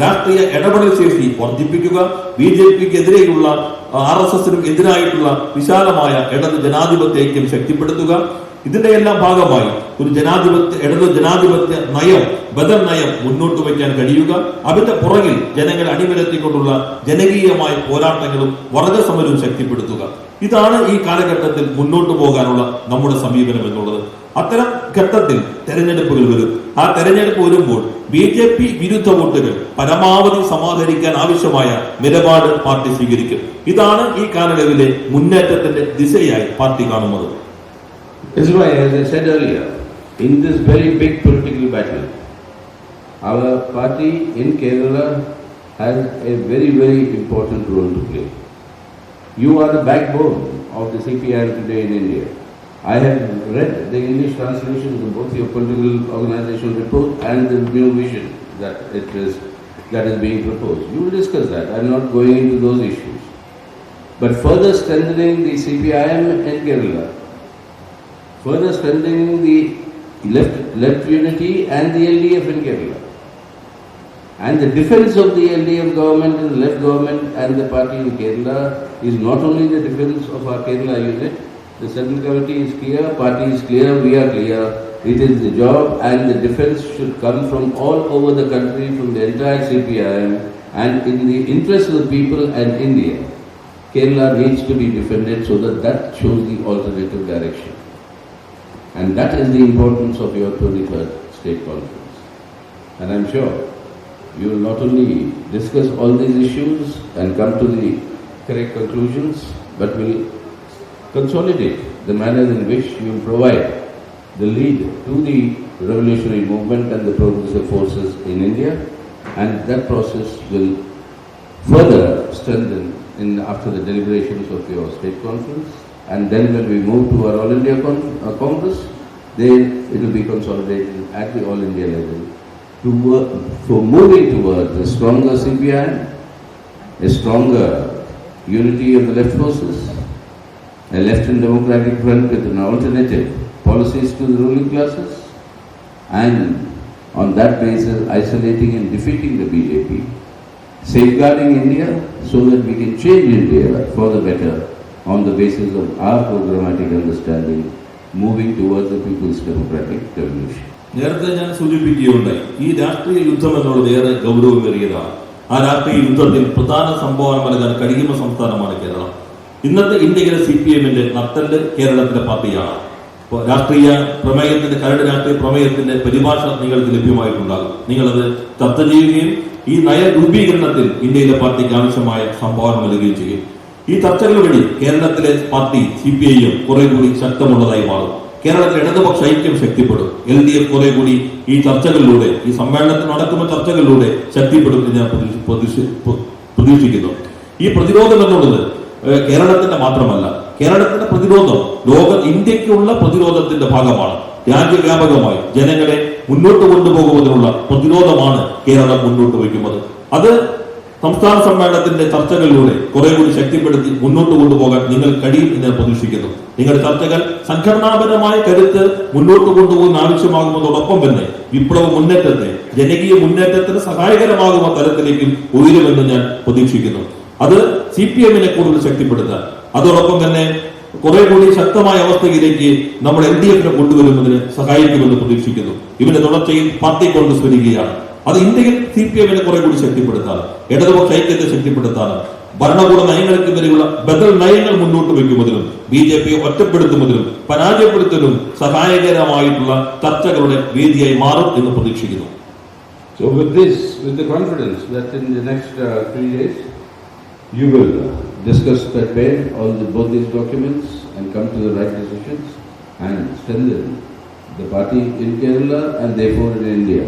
രാഷ്ട്രീയ ഇടപെടൽ ശേഷി വർദ്ധിപ്പിക്കുക, BJPക്കെതിരെയുള്ള RSSനും എതിരായിട്ടുള്ള വിശാലമായ ഇടത് ജനാധിപത്യ ഐക്യം ശക്തിപ്പെടുത്തുക. ഇതിന്റെ എല്ലാം ഭാഗമായി ഒരു ഇടത് ജനാധിപത്യ നയം, ബദൽ നയം മുന്നോട്ട് വയ്ക്കാൻ കഴിയുക. അതിന്റെ പുറകിൽ ജനങ്ങളെ അണിനിരത്തിക്കൊണ്ടുള്ള ജനകീയമായ പോരാട്ടങ്ങളും വർഗസമരവും ശക്തിപ്പെടുത്തുക. ഇതാണ് ഈ കാലഘട്ടത്തിൽ മുന്നോട്ട് പോകാനുള്ള നമ്മുടെ സമീപനം എന്നുള്ളത്. അത്തരം ഘട്ടത്തിൽ തെരഞ്ഞെടുപ്പുകൾ വരും. ആ തെരഞ്ഞെടുപ്പ് വരുമ്പോൾ BJP വിരുദ്ധ വോട്ടുകൾ പരമാവധി സമാഹരിക്കാൻ ആവശ്യമായ നിലപാട് പാർട്ടി സ്വീകരിക്കും. ഇതാണ് ഈ കാലയളവിലെ മുന്നേറ്റത്തിന്റെ ദിശയായി പാർട്ടി കാണുന്നത്. This is why, as I said earlier, in this very big political battle, our party in Kerala has a very, very important role to play. You are the backbone of the CPM today in India. I have read the English translations of both your political organization report and the new vision that is being proposed. You will discuss that. I am not going into those issues. But further strengthening the CPIM in Kerala, further strengthening the left unity and the LDF in Kerala, and the defense of the LDF government and the left government and the party in Kerala is not only the defense of our Kerala unit. The Central Committee is clear, party is clear, we are clear. It is the job, and the defense should come from all over the country, from the entire CPIM, and in the interest of the people and India. Kerala needs to be defended so that shows the alternative direction. And that is the importance of your 23rd State Conference. And I am sure you will not only discuss all these issues and come to the correct conclusions, but will consolidate the manner in which you will provide the lead to the revolutionary movement and the progressive forces in India, and that process will further strengthen after the deliberations of your state conference, and then when we move to our All India Congress, then it will be consolidated at the All India level for moving towards a stronger CPI, a stronger unity of the left forces, a left and democratic front with an alternative policies to the ruling classes, and on that basis isolating and defeating the BJP, safeguarding India so that we can change India for the better on the basis of our programmatic understanding, moving towards the people's democratic revolution. നേരത്തെ ഞാൻ സൂചിപ്പിക്കുകയുണ്ടായി, ഈ രാഷ്ട്രീയ യുദ്ധം എന്നുള്ളത് ഏറെ ഗൗരവമേറിയതാണ്. ആ രാഷ്ട്രീയ യുദ്ധത്തിൽ പ്രധാന സംഭാവന നൽകാൻ കഴിയുന്ന സംസ്ഥാനമാണ് കേരളം. ഇന്നത്തെ ഇന്ത്യയിലെ CPM-ന്റെ നട്ടല് കേരളത്തിലെ പാർട്ടിയാണ്. രാഷ്ട്രീയ പ്രമേയത്തിന്റെ കരട് രാഷ്ട്രീയ പ്രമേയത്തിന്റെ പരിഭാഷ നിങ്ങൾക്ക് ലഭ്യമായിട്ടുണ്ടാകും. നിങ്ങളത് ചർച്ച ചെയ്യുകയും ഈ നയ രൂപീകരണത്തിൽ ഇന്ത്യയിലെ പാർട്ടിക്ക് ആവശ്യമായ സംഭാവന നൽകുകയും ചെയ്യും. ഈ ചർച്ചകൾ വഴി കേരളത്തിലെ പാർട്ടി CPIM കുറെ കൂടി ശക്തമുള്ളതായി മാറും. കേരളത്തിലെ ഇടതുപക്ഷ ഐക്യം ശക്തിപ്പെടും. LDF കുറെ കൂടി ഈ ചർച്ചകളിലൂടെ, ഈ സമ്മേളനത്തിൽ നടക്കുന്ന ചർച്ചകളിലൂടെ ശക്തിപ്പെടും എന്ന് ഞാൻ പ്രതീക്ഷിക്കുന്നു. ഈ പ്രതിരോധം എന്നുള്ളത് കേരളത്തിന്റെ മാത്രമല്ല, കേരളത്തിന്റെ പ്രതിരോധം ഇന്ത്യക്കുള്ള പ്രതിരോധത്തിന്റെ ഭാഗമാണ്. രാജ്യവ്യാപകമായി ജനങ്ങളെ മുന്നോട്ട് കൊണ്ടുപോകുന്നതിനുള്ള പ്രതിരോധമാണ് കേരളം മുന്നോട്ട് വയ്ക്കുന്നത്. അത് സംസ്ഥാന സമ്മേളനത്തിന്റെ ചർച്ചകളിലൂടെ കുറെ കൂടി ശക്തിപ്പെടുത്തി മുന്നോട്ട് കൊണ്ടുപോകാൻ നിങ്ങൾ കഴിയും എന്ന് ഞാൻ പ്രതീക്ഷിക്കുന്നു. നിങ്ങളുടെ ചർച്ചകൾ സംഘടനാപരമായ കരുത്ത് മുന്നോട്ട് കൊണ്ടുപോകാൻ ആവശ്യമാകുന്നതോടൊപ്പം തന്നെ വിപ്ലവ മുന്നേറ്റത്തെ, ജനകീയ മുന്നേറ്റത്തിന് സഹായകരമാകുന്ന തലത്തിലേക്കും ഉയരുമെന്ന് ഞാൻ പ്രതീക്ഷിക്കുന്നു. അത് CPM-നെ കൂടുതൽ ശക്തിപ്പെടുത്താൻ, അതോടൊപ്പം തന്നെ കുറെ കൂടി ശക്തമായ അവസ്ഥയിലേക്ക് നമ്മുടെ LDF-നെ കൊണ്ടുവരുന്നതിന് സഹായിക്കുമെന്ന് പ്രതീക്ഷിക്കുന്നു. ഇവന്റെ തുടർച്ചയിൽ പാർട്ടി കോൺഗ്രസ് വരികയാണ്. അത് ഇന്ത്യയിൽ CPM-നെ കുറെ കൂടി ശക്തിപ്പെടുത്താനും ഇടതുപക്ഷ ഐക്യത്തെ ഭരണകൂട നയങ്ങൾക്കെതിരെയുള്ള ബദൽ നയങ്ങൾ മുന്നോട്ട് വയ്ക്കുന്നതിനും BJP-യെ ഒറ്റപ്പെടുത്തുന്നതിനും പരാജയപ്പെടുത്തുന്നതിനും സഹായകരമായിട്ടുള്ള ചർച്ചകളുടെ വേദിയായി മാറും എന്ന് പ്രതീക്ഷിക്കുന്നു. So with the confidence that in the next 3 days you will discuss both these documents and come to the right decisions and strengthen the party in Kerala and therefore in India,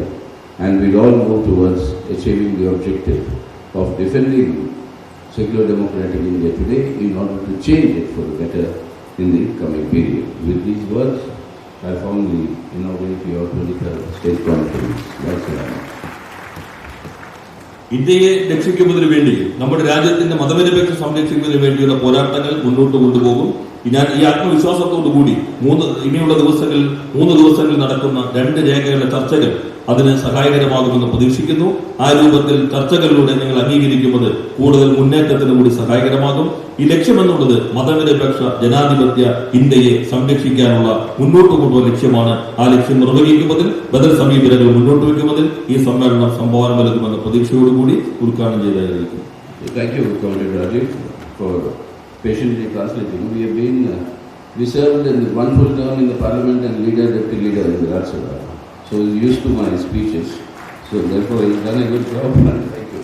and we'll all move towards achieving the objective of defending secular democratic India today in order to change it for the better in the coming period. With these words, I formally inaugurate your 23rd State Conference. ഇന്ത്യയെ രക്ഷിക്കുന്നതിന് വേണ്ടി, നമ്മുടെ രാജ്യത്തിന്റെ മതനിരപേക്ഷ സംരക്ഷിക്കുന്നതിന് വേണ്ടിയുള്ള പോരാട്ടങ്ങൾ മുന്നോട്ട് കൊണ്ടുപോകും. ഞാൻ ഈ ആത്മവിശ്വാസത്തോടു കൂടി ഇനിയുള്ള ദിവസങ്ങളിൽ 3 ദിവസങ്ങളിൽ നടക്കുന്ന 2 രേഖകളുടെ ചർച്ചകൾ അതിന് സഹായകരമാകുമെന്ന് പ്രതീക്ഷിക്കുന്നു. ആ രൂപത്തിൽ ചർച്ചകളിലൂടെ നിങ്ങൾ അംഗീകരിക്കുന്നത് കൂടുതൽ മുന്നേറ്റത്തിന് കൂടി സഹായകരമാകും. ഈ ലക്ഷ്യമെന്നുള്ളത് മതനിരപേക്ഷ ജനാധിപത്യ ഇന്ത്യയെ സംരക്ഷിക്കാനുള്ള മുന്നോട്ട് കൊണ്ടുപോകുന്ന ലക്ഷ്യമാണ്. ആ ലക്ഷ്യം നിർവഹിക്കുന്നതിൽ ബദൽ സമീപനങ്ങൾ മുന്നോട്ട് വയ്ക്കുന്നതിൽ ഈ സമ്മേളനം സംഭാവന നൽകുമെന്ന പ്രതീക്ഷയോടുകൂടി ഉദ്ഘാടനം ചെയ്തായിരിക്കും. Thank you, Comrade Rajiv, for patiently translating. We served in one full term in the Parliament and deputy leader in the Rajya Sabha. So he's used to my speeches. So therefore he's done a good job. Thank you.